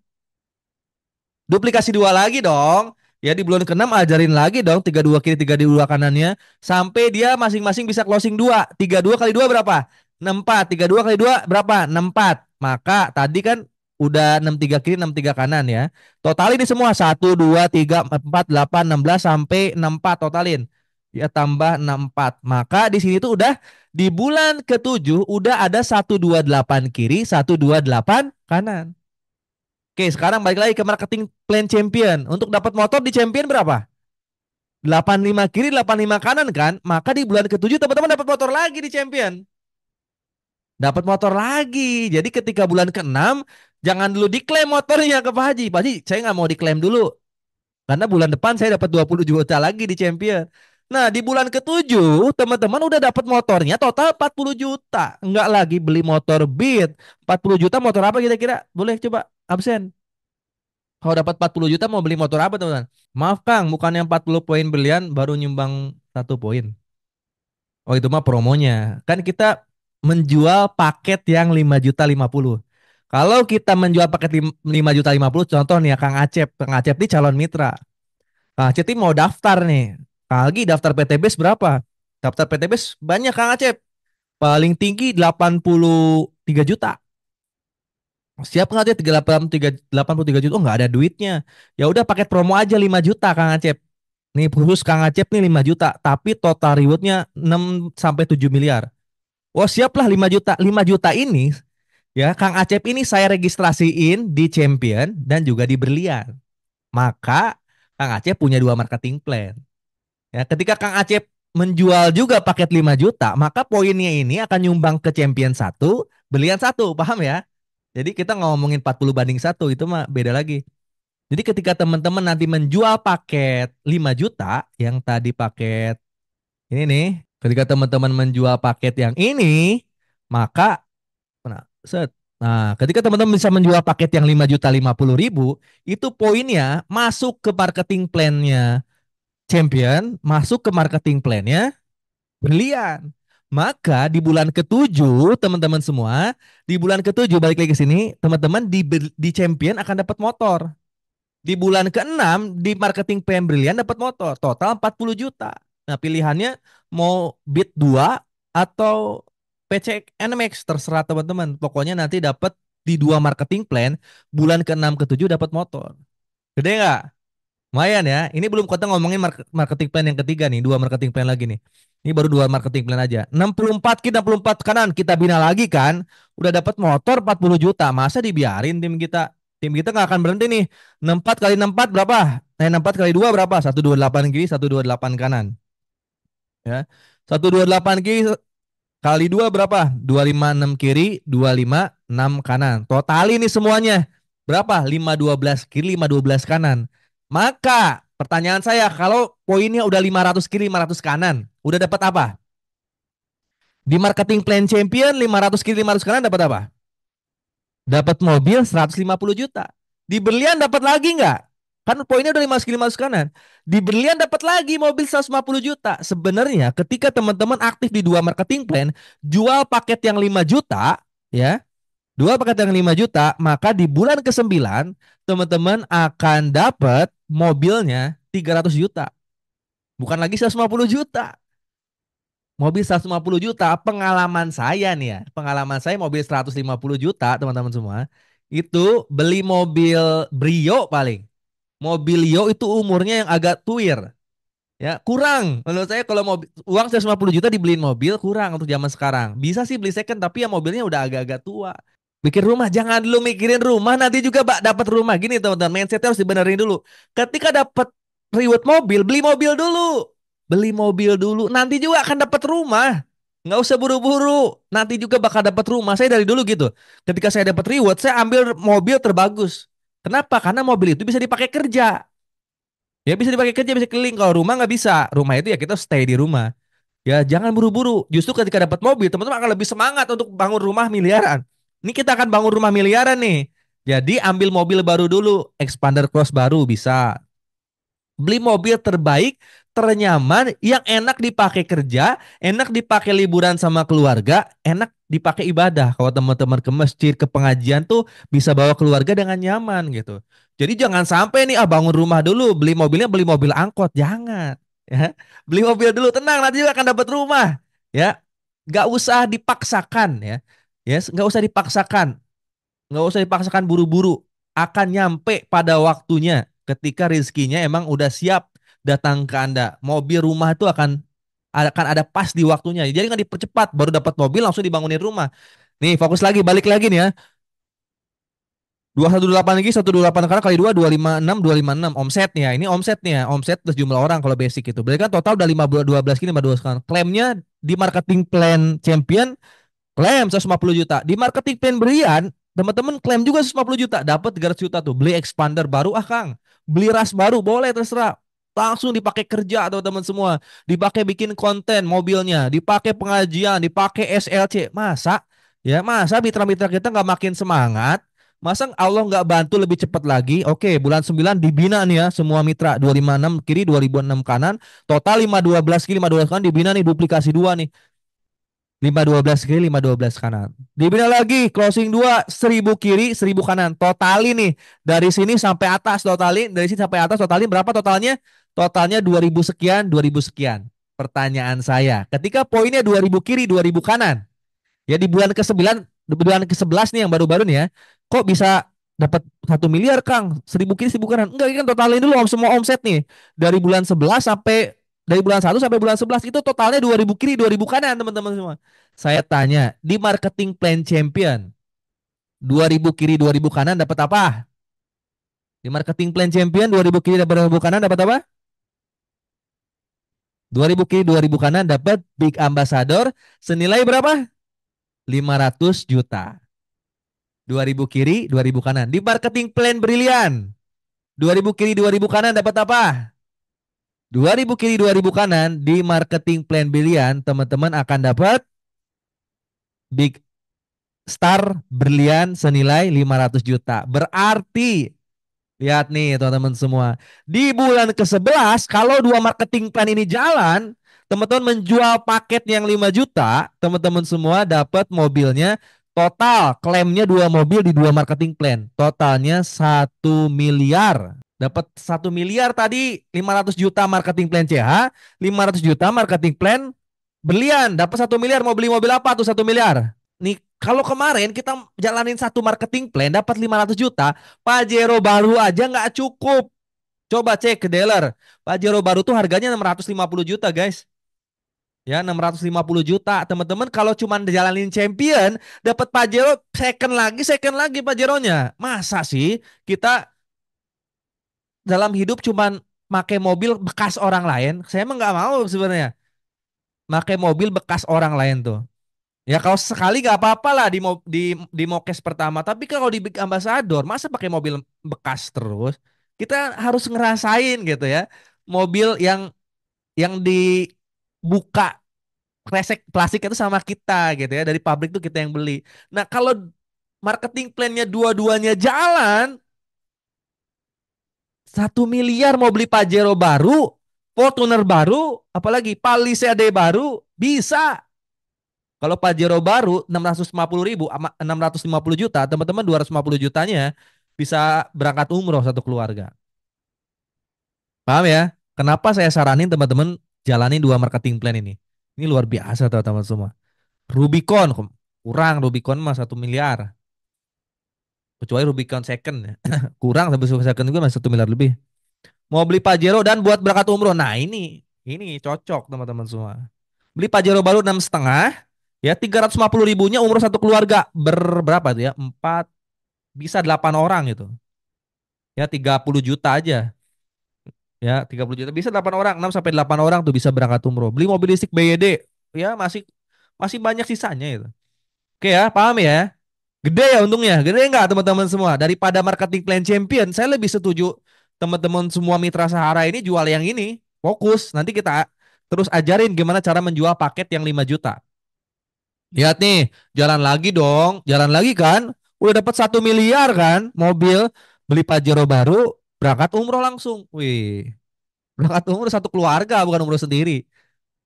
Duplikasi dua lagi dong. Ya di bulan ke-6 ajarin lagi dong 32 kiri 32 kanannya sampai dia masing-masing bisa closing 2. 32 kali 2 berapa? 64. 32 kali 2 berapa? 64. Maka tadi kan udah 63 kiri 63 kanan ya. Totalin ini semua 1 2 3 4 8 16 sampai 64 totalin. Ya tambah 64. Maka di sini tuh udah di bulan ke-7 udah ada 128 kiri, 128 kanan. Oke, sekarang balik lagi ke marketing plan champion. Untuk dapat motor di champion berapa? 85 kiri, 85 kanan kan? Maka di bulan ke-7 teman-teman dapat motor lagi di champion. Dapat motor lagi. Jadi ketika bulan ke-6 jangan dulu diklaim motornya ke Pak Haji. Pak Haji, saya nggak mau diklaim dulu. Karena bulan depan saya dapat 20 juta lagi di champion. Nah, di bulan ke-7 teman-teman udah dapat motornya total 40 juta. Nggak lagi beli motor Beat. 40 juta motor apa kira-kira? Boleh coba absen. Kalau dapat 40 juta mau beli motor apa teman-teman? Maaf Kang, bukan yang 40 poin berlian baru nyumbang 1 poin. Oh itu mah promonya. Kan kita menjual paket yang 5 juta 50. Kalau kita menjual paket 5 juta 50, contoh nih ya Kang Acep. Kang Acep ini calon mitra. Kang Acep ini mau daftar nih. Kang Agi daftar PTBS berapa? Daftar PTBS banyak Kang Acep. Paling tinggi 83 juta. Siap nggak dia 83 juta? Oh nggak ada duitnya. Ya udah paket promo aja 5 juta Kang Acep. Nih khusus Kang Acep nih 5 juta, tapi total rewardnya 6 sampai 7 miliar. Oh siaplah 5 juta. 5 juta ini ya Kang Acep ini saya registrasiin di Champion dan juga di Berlian. Maka Kang Acep punya dua marketing plan. Ya, ketika Kang Acep menjual juga paket 5 juta, maka poinnya ini akan nyumbang ke Champion satu, Berlian satu, paham ya? Jadi kita ngomongin 40 banding 1 itu mah beda lagi. Jadi ketika teman-teman nanti menjual paket 5 juta yang tadi paket ini nih, ketika teman-teman menjual paket yang ini, maka ketika teman-teman bisa menjual paket yang 5 juta 50 ribu, itu poinnya masuk ke marketing plan-nya Champion, masuk ke marketing plan-nya Berlian. Maka di bulan ke-7 teman-teman semua, di bulan ke-7 balik lagi ke sini, teman-teman di Champion akan dapat motor. Di bulan ke-6 di marketing PM Brilian dapat motor total 40 juta. Nah, pilihannya mau Beat 2 atau PC NMAX terserah teman-teman. Pokoknya nanti dapat di dua marketing plan bulan ke-6 ke-7 dapat motor. Gede nggak? Lumayan ya. Ini belum kita ngomongin marketing plan yang ketiga nih, dua marketing plan lagi nih. Ini baru dua marketing plan aja. 64 kita 64 kanan kita bina lagi kan. Udah dapat motor 40 juta. Masa dibiarin tim kita? Tim kita nggak akan berhenti nih. 64 kali 64 berapa? 64 kali 2 berapa? 128 kiri, 128 kanan. Ya. 128 kiri kali 2 berapa? 256 kiri, 256 kanan. Total ini semuanya berapa? 512 kiri, 512 kanan. Maka pertanyaan saya, kalau poinnya udah 500 kiri, 500 kanan, udah dapat apa? Di marketing plan champion 500 kiri, 500 kanan dapat apa? Dapat mobil 150 juta. Di berlian dapat lagi nggak? Kan poinnya udah 500 kiri, 500 kanan. Di berlian dapat lagi mobil 150 juta. Sebenarnya ketika teman-teman aktif di dua marketing plan, jual paket yang 5 juta, ya, dua paket yang 5 juta, maka di bulan ke-9 teman-teman akan dapat mobilnya 300 juta. Bukan lagi 150 juta. Mobil 150 juta, pengalaman saya nih ya. Pengalaman saya mobil 150 juta, teman-teman semua. Itu beli mobil Brio paling. Mobil Lio itu umurnya yang agak tuir. Ya, kurang. Menurut saya kalau mau uang 150 juta dibeliin mobil kurang untuk zaman sekarang. Bisa sih beli second tapi ya mobilnya udah agak-agak tua. Bikin rumah, jangan dulu mikirin rumah, nanti juga Pak dapat rumah. Gini teman-teman, mindsetnya harus dibenerin dulu. Ketika dapat reward mobil, beli mobil dulu. Beli mobil dulu, nanti juga akan dapat rumah. Nggak usah buru-buru, nanti juga bakal dapat rumah. Saya dari dulu gitu. Ketika saya dapat reward, saya ambil mobil terbagus. Kenapa? Karena mobil itu bisa dipakai kerja. Ya bisa dipakai kerja, bisa keliling. Kalau rumah nggak bisa. Rumah itu ya kita stay di rumah. Ya jangan buru-buru. Justru ketika dapat mobil, teman-teman akan lebih semangat untuk bangun rumah miliaran. Ini kita akan bangun rumah miliaran nih. Jadi ambil mobil baru dulu, expander cross baru bisa. Beli mobil terbaik, ternyaman, yang enak dipakai kerja, enak dipakai liburan sama keluarga, enak dipakai ibadah. Kalau teman-teman ke masjid, ke pengajian tuh bisa bawa keluarga dengan nyaman gitu. Jadi jangan sampai nih bangun rumah dulu, beli mobilnya beli mobil angkot, jangan. Ya, beli mobil dulu, tenang nanti juga akan dapat rumah. Ya, nggak usah dipaksakan ya. Ya, nggak usah dipaksakan. Nggak usah dipaksakan buru-buru. Akan nyampe pada waktunya ketika rezekinya emang udah siap datang ke Anda. Mobil rumah itu akan ada pas di waktunya. Jadi nggak dipercepat, baru dapat mobil langsung dibangunin rumah. Nih, fokus lagi, balik lagi nih ya. 218 lagi, 128 karena kali 2, 256, 256 omsetnya. Ini omsetnya, omset plus jumlah orang kalau basic itu. Berarti kan total udah 12 kini 52 sekarang. Klaimnya di marketing plan champion klaim 150 juta. Di marketing plan Brian, teman-teman klaim juga 150 juta. Dapat 300 juta tuh. Beli expander baru Kang. Beli ras baru boleh terserah. Langsung dipakai kerja teman-teman semua. Dipakai bikin konten mobilnya, dipakai pengajian, dipakai SLC. Masa? Ya, masa mitra-mitra kita nggak makin semangat? Masa Allah nggak bantu lebih cepat lagi? Oke, bulan 9 dibina nih ya semua mitra 256 kiri 2006 kanan, total 512 kiri 512 kanan dibina nih duplikasi dua nih. 512 kiri, 512 kanan. Dibina lagi, closing 2 1000 kiri, 1000 kanan. Totalin nih, dari sini sampai atas totalin, dari sini sampai atas totalin berapa totalnya? Totalnya 2000 sekian, 2000 sekian. Pertanyaan saya, ketika poinnya 2000 kiri, 2000 kanan, ya di bulan ke-9, di bulan ke-11 nih yang baru-baru nih ya. Kok bisa dapat 1 miliar Kang? 1000 kiri 1000 kanan. Enggak, ini kan totalin dulu semua omset nih. Dari bulan 11 sampai dari bulan 1 sampai bulan 11 itu totalnya 2000 kiri 2000 kanan teman-teman semua. Saya tanya, di marketing plan champion 2000 kiri 2000 kanan dapat apa? Di marketing plan champion 2000 kiri 2000 kanan dapat apa? 2000 kiri 2000 kanan dapat big ambassador senilai berapa? 500 juta. 2000 kiri, 2000 kanan. Di marketing plan brilian. 2000 kiri, 2000 kanan dapat apa? 2000 kiri, 2000 kanan di marketing plan brilian, teman-teman akan dapat big star brilian senilai 500 juta. Berarti lihat nih teman-teman semua. Di bulan ke-11 kalau dua marketing plan ini jalan, teman-teman menjual paket yang 5 juta, teman-teman semua dapat mobilnya total klaimnya dua mobil di dua marketing plan. Totalnya 1 miliar. Dapat 1 miliar tadi 500 juta marketing plan CH, 500 juta marketing plan berlian. Dapat 1 miliar mau beli mobil apa tuh 1 miliar? Nih kalau kemarin kita jalanin satu marketing plan dapat 500 juta, Pajero baru aja nggak cukup. Coba cek ke dealer. Pajero baru tuh harganya 650 juta, guys. Ya, 650 juta. Teman-teman kalau cuma jalanin champion, dapat Pajero second lagi Pajeronya. Masa sih kita dalam hidup cuma pakai mobil bekas orang lain? Saya emang nggak mau sebenarnya. Pakai mobil bekas orang lain tuh. Ya kalau sekali gak apa-apa lah di Mokes pertama. Tapi kalau di Big Ambassador, masa pakai mobil bekas terus? Kita harus ngerasain gitu ya. Mobil yang dibuka kresek plastik itu sama kita gitu ya. Dari pabrik tuh kita yang beli. Nah kalau marketing plannya dua-duanya jalan, 1 miliar mau beli Pajero baru, Fortuner baru, apalagi Palisade baru, bisa. Kalau Pajero baru 650 ribu, 650 juta, teman-teman 250 jutanya bisa berangkat umroh satu keluarga. Paham ya? Kenapa saya saranin teman-teman jalani dua marketing plan ini? Ini luar biasa teman-teman semua. Rubicon, kurang Rubicon mah 1 miliar. Kecuali Rubicon second ya. Kurang tapi second juga masih 1 miliar lebih. Mau beli Pajero dan buat berangkat umroh. Nah ini. Ini cocok teman-teman semua. Beli Pajero baru 6,5, ya 350 ribunya umur satu keluarga berberapa tuh ya? Empat, bisa 8 orang itu. Ya 30 juta aja. Ya 30 juta bisa 8 orang, 6 sampai 8 orang tuh bisa berangkat umroh. Beli mobil listrik BYD, ya masih masih banyak sisanya itu. Oke ya, paham ya? Gede ya untungnya, gede nggak teman-teman semua? Daripada marketing plan champion, saya lebih setuju teman-teman semua mitra Sahara ini jual yang ini. Fokus, nanti kita terus ajarin gimana cara menjual paket yang 5 juta. Lihat nih, jalan lagi dong, jalan lagi kan? Udah dapat 1 miliar kan? Mobil, beli Pajero baru, berangkat umroh langsung. Wih, berangkat umroh satu keluarga, bukan umroh sendiri.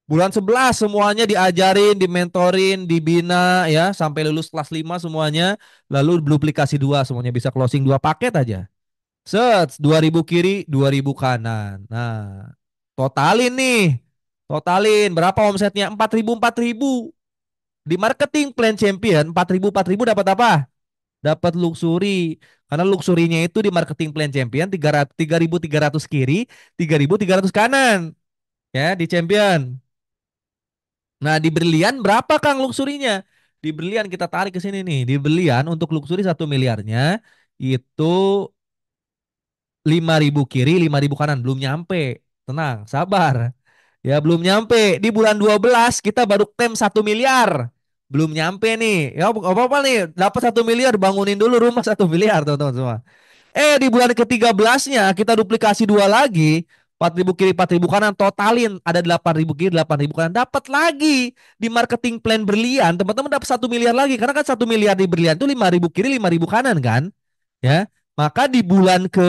Bulan 11 semuanya diajarin, dimentorin, dibina ya sampai lulus kelas 5 semuanya. Lalu duplikasi dua semuanya bisa closing dua paket aja. Set 2.000 kiri, 2.000 kanan. Nah, totalin nih. Totalin berapa omsetnya? 4.000 4.000. Di marketing plan champion 4.000 4.000 dapat apa? Dapat luxury. Karena luxurinya itu di marketing plan champion 3.300 kiri, 3.300 kanan. Ya, di champion. Nah, di Berlian berapa Kang luxurinya? Di Berlian kita tarik ke sini nih. Di Berlian untuk luxury 1 miliarnya itu 5.000 kiri, 5.000 kanan. Belum nyampe. Tenang, sabar. Ya, belum nyampe. Di bulan 12 kita baru klaim 1 miliar. Belum nyampe nih. Ya, apa-apa nih. Dapat 1 miliar, bangunin dulu rumah 1 miliar, teman-teman semua. Di bulan ke-13-nya kita duplikasi dua lagi. 4.000 kiri, 4.000 kanan, totalin ada 8.000 kiri, 8.000 kanan. Dapat lagi di marketing plan Berlian, teman-teman dapat 1 miliar lagi. Karena kan 1 miliar di Berlian itu 5.000 kiri, 5.000 kanan kan? Ya. Maka di bulan ke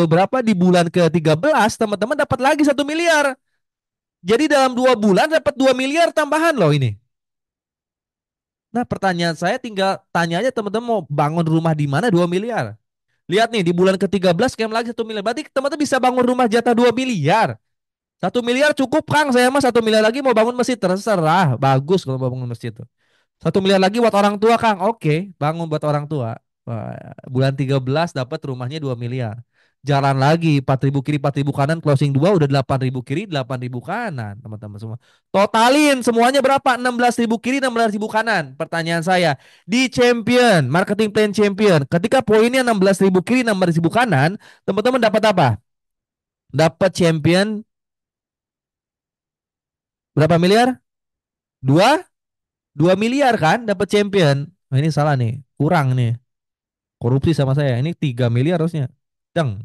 berapa? Di bulan ke-13 teman-teman dapat lagi 1 miliar. Jadi dalam 2 bulan dapat 2 miliar tambahan loh ini. Nah, pertanyaan saya tinggal tanya aja teman-teman mau bangun rumah di mana 2 miliar. Lihat nih di bulan ke-13 scam lagi 1 miliar. Berarti teman-teman bisa bangun rumah jatah 2 miliar. 1 miliar cukup Kang, saya mah 1 miliar lagi mau bangun masjid terserah. Bagus kalau mau bangun masjid itu. 1 miliar lagi buat orang tua Kang. Oke, bangun buat orang tua. Wah, bulan 13 dapat rumahnya 2 miliar. Jalan lagi 4.000 kiri 4.000 kanan closing 2 udah 8.000 kiri 8.000 kanan teman-teman semua. Totalin semuanya berapa? 16.000 kiri 16.000 kanan. Pertanyaan saya di champion marketing plan champion ketika poinnya 16.000 kiri 16.000 kanan teman-teman dapat apa? Dapat champion berapa miliar? Dua 2 miliar kan dapat champion. Nah, ini salah nih kurang nih korupsi sama saya ini 3 miliar harusnya. Deng.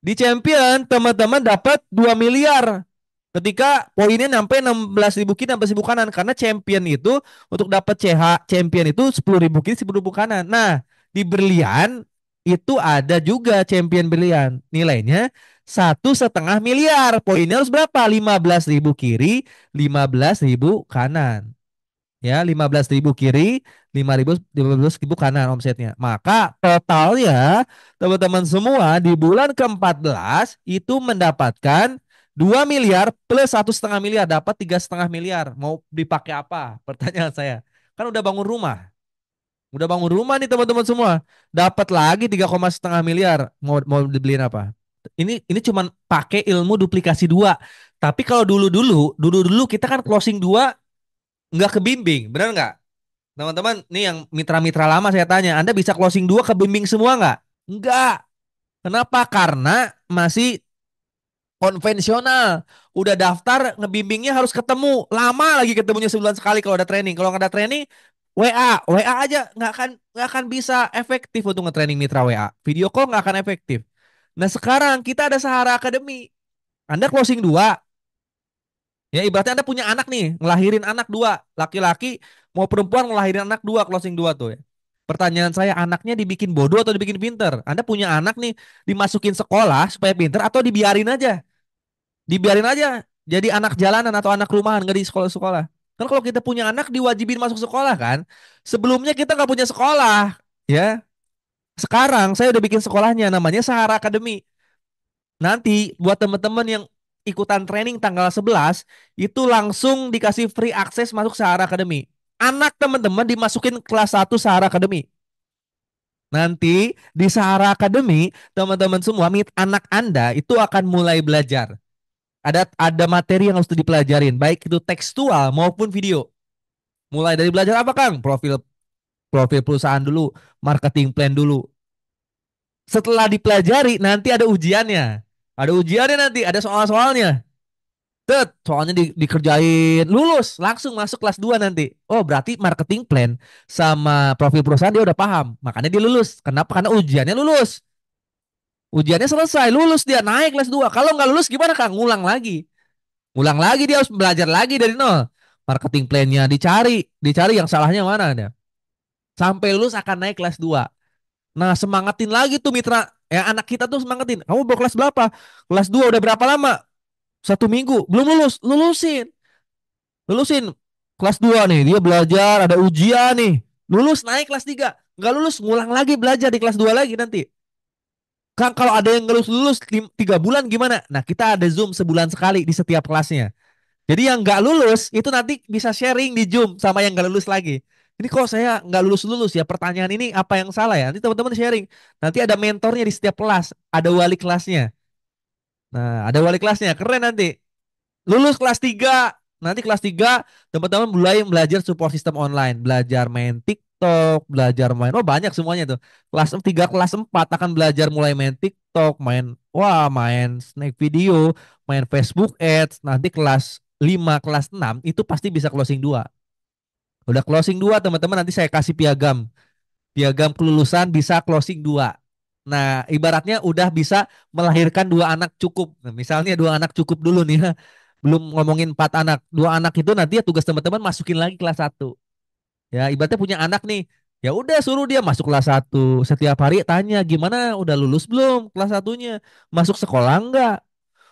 Di champion teman-teman dapat 2 miliar. Ketika poinnya sampai 16.000 kiri 16.000 kanan karena champion itu untuk dapat CH champion itu 10.000 kiri 10.000 kanan. Nah, di Berlian itu ada juga champion Berlian. Nilainya 1,5 miliar. Poinnya harus berapa? 15.000 kiri, 15.000 kanan. Ya 15.000 kiri, 15.000 kanan omsetnya. Maka totalnya teman-teman semua di bulan ke-14 itu mendapatkan 2 miliar plus 1,5 miliar, dapat 3,5 miliar. Mau dipakai apa? Pertanyaan saya. Kan udah bangun rumah. Udah bangun rumah nih teman-teman semua. Dapat lagi 3,5 miliar. Mau dibeliin apa? Ini cuman pakai ilmu duplikasi dua. Tapi kalau dulu kita kan closing dua nggak kebimbing, benar nggak? Teman-teman, nih yang mitra-mitra lama saya tanya, Anda bisa closing dua kebimbing semua nggak? Nggak. Kenapa? Karena masih konvensional. Udah daftar, ngebimbingnya harus ketemu. Lama lagi ketemunya sebulan sekali kalau ada training. Kalau nggak ada training, WA aja nggak akan bisa efektif untuk nge-training mitra WA. Video call nggak akan efektif. Nah sekarang kita ada Sahara Academy. Anda closing dua, ya ibaratnya Anda punya anak nih, ngelahirin anak dua, laki-laki mau perempuan ngelahirin anak dua, closing dua tuh ya. Pertanyaan saya, anaknya dibikin bodoh atau dibikin pinter? Anda punya anak nih, dimasukin sekolah supaya pinter atau dibiarin aja? Dibiarin aja jadi anak jalanan atau anak rumahan nggak di sekolah-sekolah. Kan kalau kita punya anak diwajibin masuk sekolah kan? Sebelumnya kita nggak punya sekolah, ya. Sekarang saya udah bikin sekolahnya namanya Sahara Academy. Nanti buat teman-teman yang ikutan training tanggal 11 itu langsung dikasih free akses masuk Sahara Academy. Anak teman-teman dimasukin kelas 1 Sahara Academy. Nanti di Sahara Academy teman-teman semua anak Anda itu akan mulai belajar. Ada materi yang harus dipelajarin, baik itu tekstual maupun video. Mulai dari belajar apa, Kang? Profil profil perusahaan dulu, marketing plan dulu. Setelah dipelajari, nanti ada ujiannya. Ada ujiannya nanti, ada soal-soalnya. Soalnya dikerjain, lulus, langsung masuk kelas 2 nanti. Oh, berarti marketing plan sama profil perusahaan dia udah paham. Makanya dia lulus. Kenapa? Karena ujiannya lulus. Ujiannya selesai, lulus dia naik kelas 2. Kalau nggak lulus gimana, Kang? Ngulang lagi. Ngulang lagi, dia harus belajar lagi dari nol. Marketing plan-nya dicari, dicari yang salahnya mana dia. Sampai lulus akan naik kelas 2. Nah, semangatin lagi tuh mitra. Ya, anak kita tuh semangatin. Kamu baru kelas berapa? Kelas 2 udah berapa lama? 1 minggu. Belum lulus. Lulusin. Lulusin. Kelas 2 nih. Dia belajar. Ada ujian nih. Lulus naik kelas 3. Nggak lulus. Ngulang lagi belajar di kelas 2 lagi nanti. Kang, kalau ada yang nggak lulus 3 bulan gimana? Nah, kita ada Zoom sebulan sekali di setiap kelasnya. Jadi yang nggak lulus itu nanti bisa sharing di Zoom sama yang nggak lulus lagi. Ini kok saya nggak lulus-lulus ya, pertanyaan ini apa yang salah ya? Nanti teman-teman sharing. Nanti ada mentornya di setiap kelas, ada wali kelasnya. Nah, ada wali kelasnya, keren nanti. Lulus kelas 3, nanti kelas 3 teman-teman mulai belajar support system online, belajar main TikTok, belajar main, oh banyak semuanya tuh. Kelas 3, kelas 4 akan belajar mulai main TikTok, main snack video, main Facebook Ads. Nanti kelas 5, kelas 6 itu pasti bisa closing 2. Udah closing 2 teman-teman, nanti saya kasih piagam. Piagam kelulusan bisa closing 2. Nah, ibaratnya udah bisa melahirkan 2 anak cukup. Nah, misalnya 2 anak cukup dulu nih ya. Belum ngomongin 4 anak. 2 anak itu nanti ya tugas teman-teman masukin lagi kelas 1. Ya, ibaratnya punya anak nih. Ya udah suruh dia masuk kelas 1. Setiap hari tanya, gimana udah lulus belum kelas satunya? Masuk sekolah enggak?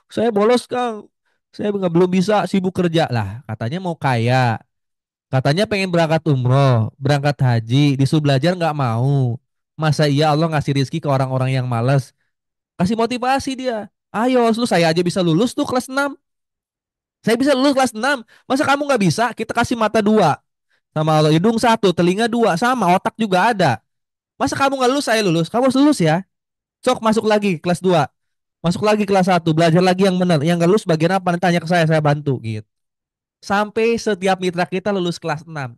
Saya bolos, Kang. Saya nggak belum bisa, sibuk kerja. Lah, katanya mau kaya. Katanya pengen berangkat umroh, berangkat haji, disuruh belajar nggak mau. Masa iya Allah ngasih rezeki ke orang-orang yang malas? Kasih motivasi dia. Ayo, lu saya aja bisa lulus tuh kelas 6. Saya bisa lulus kelas 6. Masa kamu nggak bisa? Kita kasih mata 2. Sama Allah, hidung 1, telinga 2, sama otak juga ada. Masa kamu nggak lulus, saya lulus? Kamu harus lulus ya. Sok masuk lagi kelas 2. Masuk lagi kelas 1, belajar lagi yang benar. Yang nggak lulus bagian apa? Nanti tanya ke saya bantu gitu. Sampai setiap mitra kita lulus kelas 6.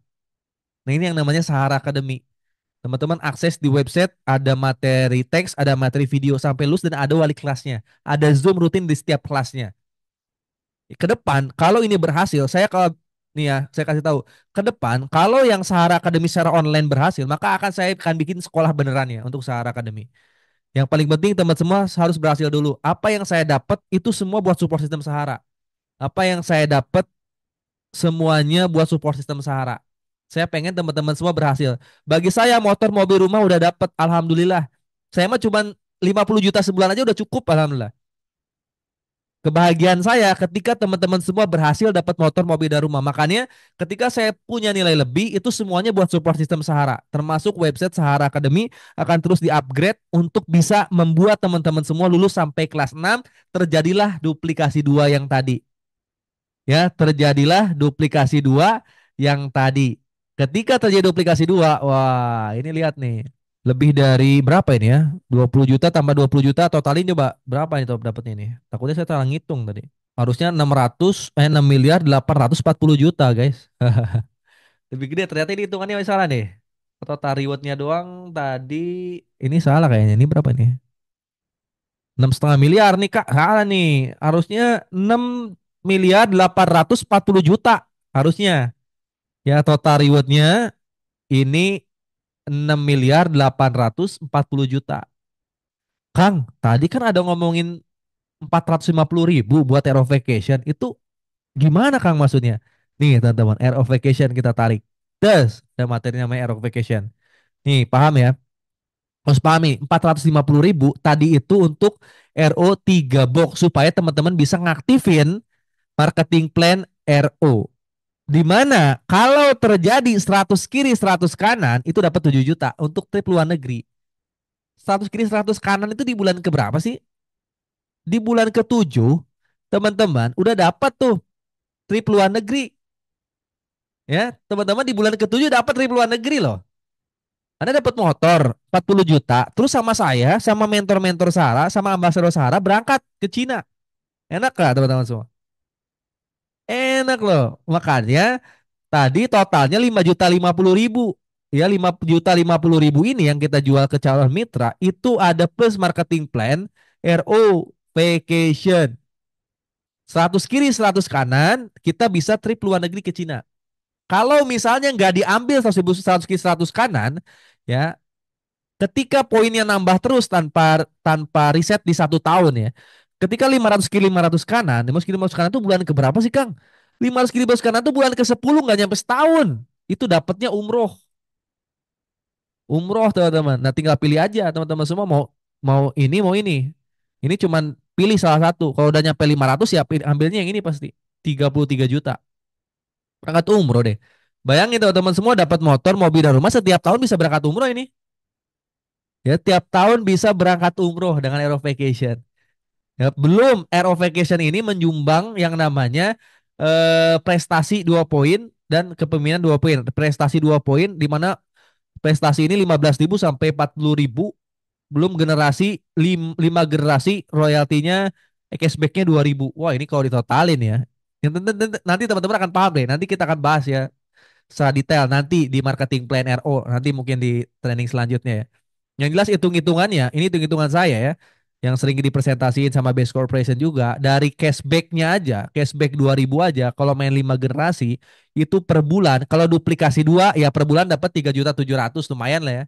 Nah, ini yang namanya Sahara Academy. Teman-teman akses di website, ada materi teks, ada materi video sampai lulus dan ada wali kelasnya. Ada Zoom rutin di setiap kelasnya. Ke depan, kalau ini berhasil, saya kalau nih ya, saya kasih tahu, ke depan kalau yang Sahara Academy secara online berhasil, maka saya akan bikin sekolah beneran ya untuk Sahara Academy. Yang paling penting teman semua harus berhasil dulu. Apa yang saya dapat itu semua buat support sistem Sahara. Apa yang saya dapat semuanya buat support sistem Sahara. Saya pengen teman-teman semua berhasil. Bagi saya motor, mobil, rumah udah dapat, alhamdulillah. Saya mah cuman 50 juta sebulan aja udah cukup, alhamdulillah. Kebahagiaan saya ketika teman-teman semua berhasil dapat motor, mobil, dan rumah. Makanya ketika saya punya nilai lebih, itu semuanya buat support sistem Sahara. Termasuk website Sahara Academy akan terus di-upgrade untuk bisa membuat teman-teman semua lulus sampai kelas 6. Terjadilah duplikasi 2 yang tadi. Ya, terjadilah duplikasi 2 yang tadi. Ketika terjadi duplikasi 2, wah, ini lihat nih. Lebih dari berapa ini ya? 20 juta tambah 20 juta totalin coba berapa nih top dapatnya ini? Takutnya saya salah ngitung tadi. Harusnya 6 miliar 840 juta, guys. Lebih gede ternyata ini hitungannya salah nih. Total rewardnya doang tadi ini salah kayaknya. Ini berapa nih? 6,5 miliar nih Kak. Salah nih. Harusnya 6 miliar 840 juta. Harusnya. Ya total rewardnya ini 6 miliar 840 juta. Kang, tadi kan ada ngomongin 450 ribu buat Air of Vacation. Itu gimana Kang maksudnya? Nih teman-teman, Air of Vacation kita tarik. Terus, ada materi namanya Air of Vacation. Nih, paham ya? Harus pahami, 450 ribu tadi itu untuk RO 3 box supaya teman-teman bisa ngaktifin marketing plan RO. Di mana kalau terjadi 100 kiri 100 kanan itu dapat 7 juta untuk trip luar negeri. 100 kiri 100 kanan itu di bulan keberapa sih? Di bulan ke-7 teman-teman udah dapat tuh trip luar negeri. Ya, teman-teman di bulan ke-7 dapat trip luar negeri loh. Anda dapat motor 40 juta, terus sama saya, sama mentor-mentor Sarah, sama ambasador Sarah berangkat ke Cina. Enak gak teman-teman semua? Enak loh. Makanya tadi totalnya 5.050.000. Ya 5.050.000 ini yang kita jual ke calon mitra itu ada plus marketing plan RO vacation 100 kiri 100 kanan kita bisa trip luar negeri ke Cina. Kalau misalnya nggak diambil 100 kiri 100 kanan ya ketika poinnya nambah terus tanpa tanpa riset di 1 tahun ya. Ketika 500 kiri 500 kanan, 500 kiri 500 kanan itu bulan ke berapa sih Kang? 500 kiri 500 kanan itu bulan ke 10 nggak nyampe setahun. Itu dapatnya umroh. Umroh teman-teman. Nah tinggal pilih aja teman-teman semua mau mau ini mau ini. Ini cuman pilih salah satu. Kalau udah nyampe 500 ya ambilnya yang ini pasti. 33 juta. Berangkat umroh deh. Bayangin teman-teman semua dapat motor, mobil dan rumah setiap tahun bisa berangkat umroh ini. Ya tiap tahun bisa berangkat umroh dengan Aero Vacation. Ya, belum Aero Vacation ini menyumbang yang namanya prestasi 2 poin dan kepemimpinan 2 poin. Prestasi 2 poin di mana prestasi ini 15.000 sampai 40.000 belum generasi 5 generasi royaltinya cashbacknya 2.000. Wah ini kalau ditotalin ya. Nanti teman-teman akan paham deh. Nanti kita akan bahas ya secara detail nanti di marketing plan RO. Nanti mungkin di training selanjutnya ya. Yang jelas hitung-hitungannya, ini hitung-hitungan saya ya, yang sering dipresentasiin sama Base Corporation juga, dari cashbacknya aja, cashback 2.000 aja, kalau main 5 generasi, itu per bulan, kalau duplikasi 2, ya per bulan dapat 3.700.000, lumayan lah ya.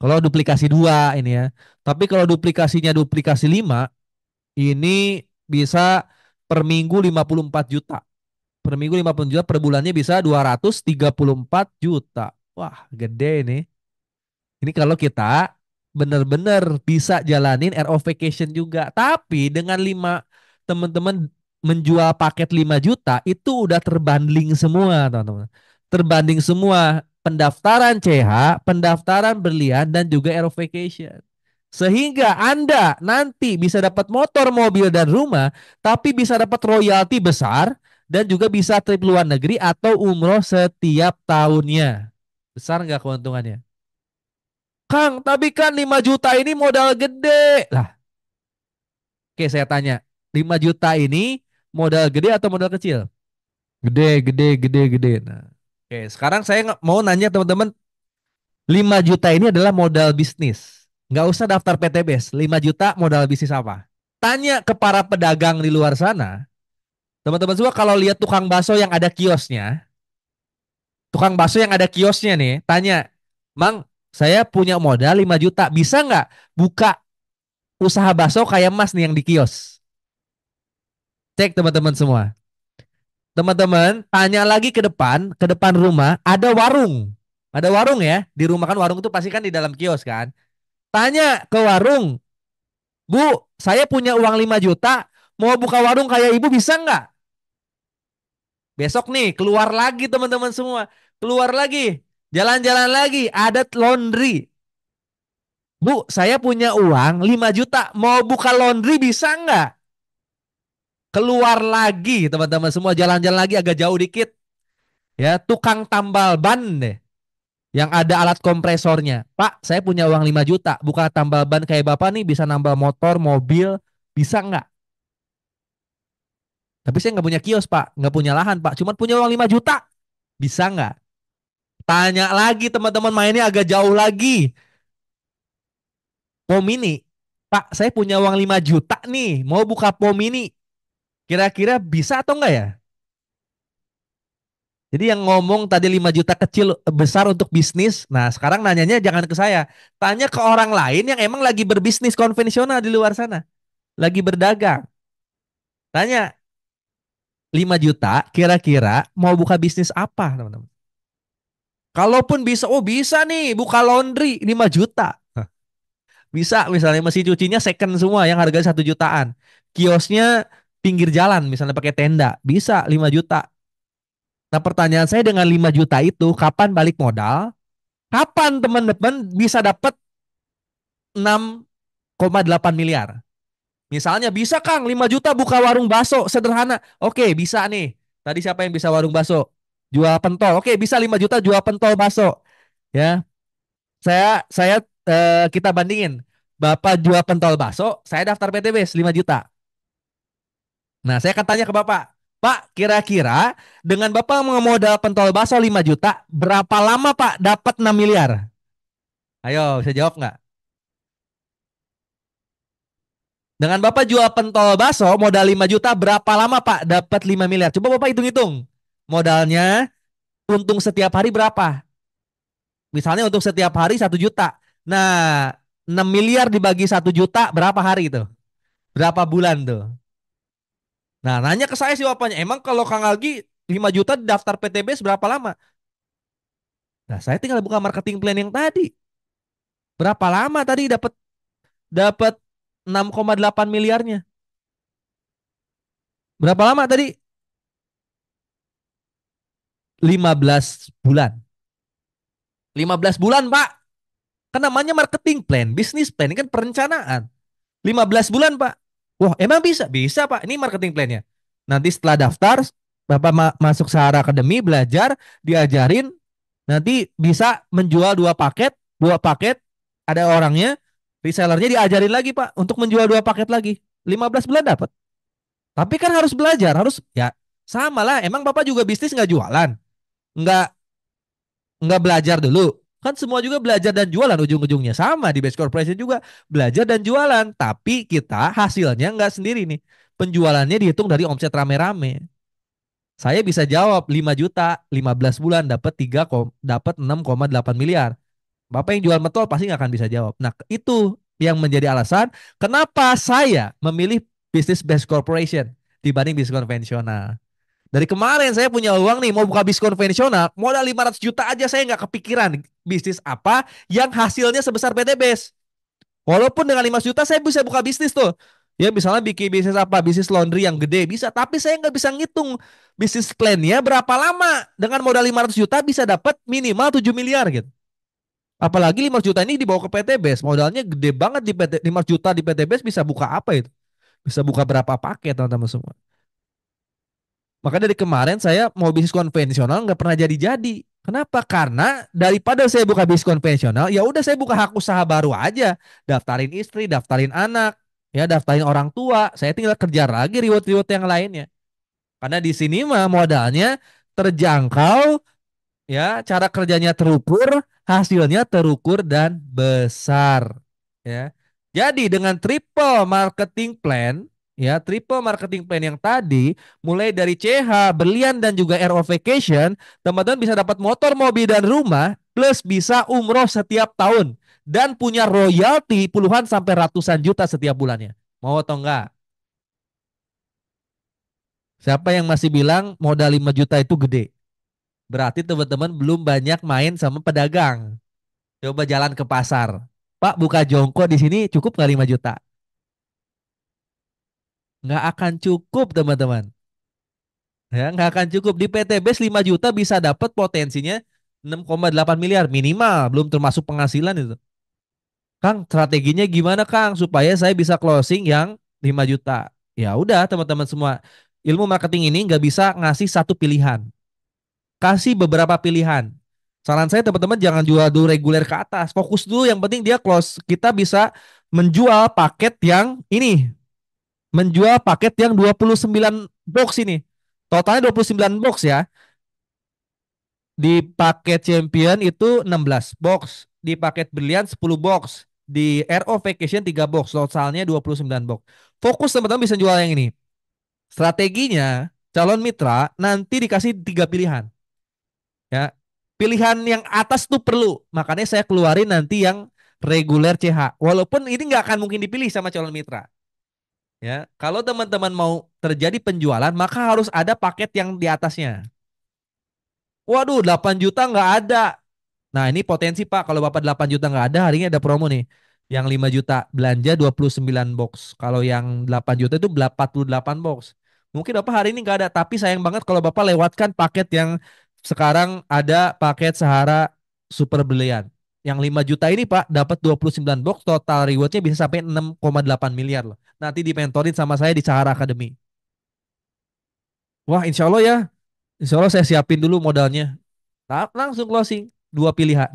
Kalau duplikasi 2 ini ya. Tapi kalau duplikasinya duplikasi 5 ini bisa per minggu 54 juta. Per minggu 50 juta, per bulannya bisa 234 juta. Wah, gede nih. Ini kalau kita benar-benar bisa jalanin RO Vacation juga. Tapi dengan 5 teman-teman menjual paket 5 juta itu udah terbanding semua, teman-teman. Terbanding semua pendaftaran CH, pendaftaran berlian dan juga RO Vacation. Sehingga Anda nanti bisa dapat motor, mobil dan rumah, tapi bisa dapat royalti besar dan juga bisa trip luar negeri atau umroh setiap tahunnya. Besar nggak keuntungannya? Kang, tapi kan 5 juta ini modal gede. Lah, oke saya tanya. 5 juta ini modal gede atau modal kecil? Gede, gede, gede, gede. Nah, oke sekarang saya mau nanya teman-teman. 5 juta ini adalah modal bisnis. Nggak usah daftar PTBS. 5 juta modal bisnis apa? Tanya ke para pedagang di luar sana. Teman-teman semua kalau lihat tukang bakso yang ada kiosnya. Tukang bakso yang ada kiosnya nih. Tanya, Mang, saya punya modal 5 juta. Bisa nggak buka usaha bakso kayak Mas nih yang di kios. Cek teman-teman semua. Teman-teman, tanya lagi ke depan rumah, ada warung. Ada warung ya, di rumah kan warung itu pasti kan di dalam kios kan. Tanya ke warung, Bu, saya punya uang 5 juta, mau buka warung kayak ibu bisa nggak? Besok nih, keluar lagi teman-teman semua. Keluar lagi, jalan-jalan lagi, ada laundry. Bu, saya punya uang 5 juta, mau buka laundry bisa nggak? Keluar lagi teman-teman semua, jalan-jalan lagi agak jauh dikit. Ya, tukang tambal ban deh yang ada alat kompresornya. Pak, saya punya uang 5 juta, buka tambal ban kayak Bapak nih bisa nambal motor, mobil, bisa nggak? Tapi saya nggak punya kios, Pak, nggak punya lahan, Pak, cuma punya uang 5 juta, bisa nggak? Tanya lagi teman-teman mainnya agak jauh lagi. Pom mini, Pak, saya punya uang 5 juta nih, mau buka pom mini, kira-kira bisa atau enggak ya? Jadi yang ngomong tadi 5 juta kecil besar untuk bisnis. Nah, sekarang nanyanya jangan ke saya. Tanya ke orang lain yang emang lagi berbisnis konvensional di luar sana. Lagi berdagang. Tanya 5 juta kira-kira mau buka bisnis apa, teman-teman? Kalaupun bisa, oh bisa nih buka laundry 5 juta. Hah, bisa misalnya mesin cucinya second semua yang harganya 1 jutaan. Kiosnya pinggir jalan misalnya pakai tenda. Bisa 5 juta. Nah pertanyaan saya dengan 5 juta itu kapan balik modal? Kapan teman-teman bisa dapat 6,8 miliar? Misalnya bisa Kang 5 juta buka warung bakso sederhana. Oke, bisa nih. Tadi siapa yang bisa warung bakso? Jual pentol. Oke, bisa 5 juta jual pentol bakso. Ya. Saya kita bandingin. Bapak jual pentol bakso, saya daftar PTBS 5 juta. Nah, saya akan tanya ke Bapak. Pak, kira-kira dengan Bapak modal pentol bakso 5 juta, berapa lama Pak dapat 6 miliar? Ayo, bisa jawab nggak? Dengan Bapak jual pentol bakso modal 5 juta, berapa lama Pak dapat 5 miliar? Coba Bapak hitung-hitung. Modalnya, untung setiap hari berapa? Misalnya untuk setiap hari 1 juta. Nah, 6 miliar dibagi 1 juta berapa hari itu? Berapa bulan tuh? Nah, nanya ke saya sih bapaknya. Emang kalau Kang Algi 5 juta daftar PTBS berapa lama? Nah, saya tinggal buka marketing plan yang tadi. Berapa lama tadi dapat dapat 6,8 miliarnya? Berapa lama tadi? 15 bulan. 15 bulan, Pak. Kan namanya marketing plan, bisnis plan, ini kan perencanaan. 15 bulan, Pak. Wah, emang bisa? Bisa, Pak. Ini marketing plannya. Nanti setelah daftar, Bapak masuk Sahara Academy, belajar, diajarin, nanti bisa menjual dua paket, ada orangnya, resellernya diajarin lagi, Pak, untuk menjual 2 paket lagi. 15 bulan dapat. Tapi kan harus belajar, harus ya sama lah. Emang Bapak juga bisnis nggak jualan, nggak nggak belajar dulu. Kan semua juga belajar dan jualan ujung-ujungnya sama di Best Corporation juga belajar dan jualan. Tapi kita hasilnya nggak sendiri nih. Penjualannya dihitung dari omset rame-rame. Saya bisa jawab 5 juta, 15 bulan dapat 6,8 miliar. Bapak yang jual mentol pasti nggak akan bisa jawab. Nah, itu yang menjadi alasan kenapa saya memilih bisnis Best Corporation dibanding bisnis konvensional. Dari kemarin saya punya uang nih mau buka bisnis konvensional, modal 500 juta aja saya nggak kepikiran bisnis apa yang hasilnya sebesar PT Base. Walaupun dengan 5 juta saya bisa buka bisnis tuh. Ya misalnya bikin bisnis apa, bisnis laundry yang gede bisa, tapi saya nggak bisa ngitung bisnis plan-nya berapa lama. Dengan modal 500 juta bisa dapat minimal 7 miliar gitu. Apalagi 5 juta ini dibawa ke PT Base, modalnya gede banget di PT, 5 juta di PT Base bisa buka apa itu? Bisa buka berapa paket teman-teman semua. Maka dari kemarin saya mau bisnis konvensional nggak pernah jadi-jadi. Kenapa? Karena daripada saya buka bisnis konvensional, ya udah saya buka hak usaha baru aja. Daftarin istri, daftarin anak, ya daftarin orang tua. Saya tinggal kerja lagi reward-reward yang lainnya. Karena di sini mah modalnya terjangkau, ya cara kerjanya terukur, hasilnya terukur dan besar, ya. Jadi dengan triple marketing plan yang tadi, mulai dari CH, berlian dan juga RO Vacation, teman-teman bisa dapat motor, mobil dan rumah, plus bisa umroh setiap tahun dan punya royalti puluhan sampai ratusan juta setiap bulannya. Mau atau enggak? Siapa yang masih bilang modal 5 juta itu gede? Berarti teman-teman belum banyak main sama pedagang. Coba jalan ke pasar. Pak, buka jongko di sini cukup nggak 5 juta? Nggak akan cukup, teman-teman. Ya, nggak akan cukup. Di PTBS 5 juta bisa dapat potensinya 6,8 miliar minimal, belum termasuk penghasilan itu. Kang, strateginya gimana, Kang, supaya saya bisa closing yang 5 juta? Ya udah, teman-teman semua. Ilmu marketing ini nggak bisa ngasih satu pilihan. Kasih beberapa pilihan. Saran saya teman-teman jangan jual dulu reguler ke atas. Fokus dulu yang penting dia close. Kita bisa menjual paket yang ini. Menjual paket yang 29 box ini. Totalnya 29 box ya. Di paket champion itu 16 box. Di paket brilian 10 box. Di RO Vacation 3 box. Totalnya 29 box. Fokus teman-teman bisa jual yang ini. Strateginya calon mitra nanti dikasih 3 pilihan. Ya, pilihan yang atas tuh perlu, makanya saya keluarin nanti yang reguler CH. Walaupun ini nggak akan mungkin dipilih sama calon mitra. Ya, kalau teman-teman mau terjadi penjualan, maka harus ada paket yang di atasnya. Waduh, 8 juta nggak ada. Nah, ini potensi Pak. Kalau Bapak 8 juta nggak ada, hari ini ada promo nih. Yang 5 juta belanja 29 box. Kalau yang 8 juta itu 48 box. Mungkin Bapak hari ini nggak ada, tapi sayang banget kalau Bapak lewatkan paket yang sekarang ada paket Sahara Super Brilliant. Yang 5 juta ini Pak dapat 29 box, total rewardnya bisa sampai 6,8 miliar loh. Nanti dimentorin sama saya di Sahara Academy. Wah, insya Allah ya. Insya Allah saya siapin dulu modalnya. Langsung closing. 2 pilihan.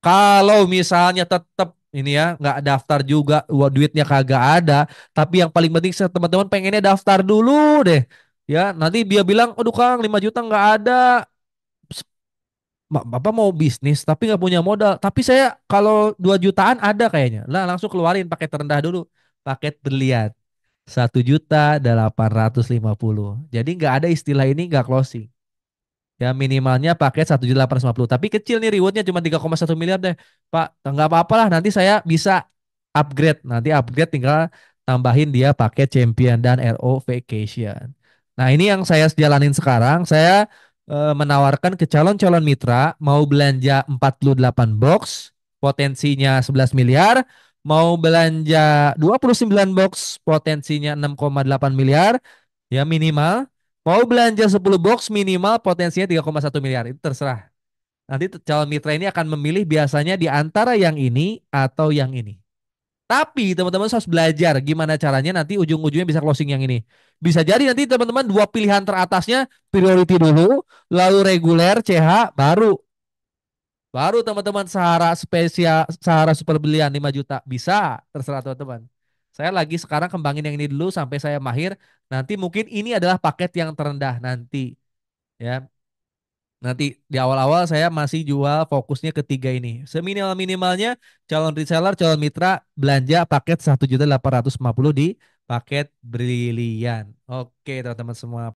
Kalau misalnya tetap ini ya, nggak daftar juga, wah, duitnya kagak ada. Tapi yang paling penting teman-teman pengennya daftar dulu deh. Ya, nanti dia bilang, aduh Kang, 5 juta nggak ada. Bapak mau bisnis tapi nggak punya modal. Tapi saya kalau 2 jutaan ada kayaknya. Lah langsung keluarin paket terendah dulu. Paket berlian. 1.850.000. Jadi nggak ada istilah ini nggak closing. Ya minimalnya paket 1.850.000. Tapi kecil nih rewardnya cuma 3,1 miliar deh. Pak, nggak apa-apa lah. Nanti saya bisa upgrade. Nanti upgrade tinggal tambahin dia paket Champion dan RO Vacation. Nah ini yang saya jalanin sekarang. Saya menawarkan ke calon-calon mitra mau belanja 48 box. Potensinya 11 miliar. Mau belanja 29 box. Potensinya 6,8 miliar. Ya minimal. Mau belanja 10 box minimal potensinya 3,1 miliar. Itu terserah. Nanti calon mitra ini akan memilih biasanya di antara yang ini atau yang ini. Tapi teman-teman harus belajar gimana caranya nanti ujung-ujungnya bisa closing yang ini. Bisa jadi nanti teman-teman dua pilihan teratasnya priority dulu, lalu reguler CH baru baru teman-teman Sahara spesial Sahara super belian 5 juta. Bisa, terserah teman-teman. Saya lagi sekarang kembangin yang ini dulu sampai saya mahir. Nanti mungkin ini adalah paket yang terendah nanti ya. Nanti di awal-awal saya masih jual fokusnya ketiga ini. Seminimal-minimalnya calon reseller, calon mitra belanja paket 1.850.000 di paket brilian. Oke, teman-teman semua.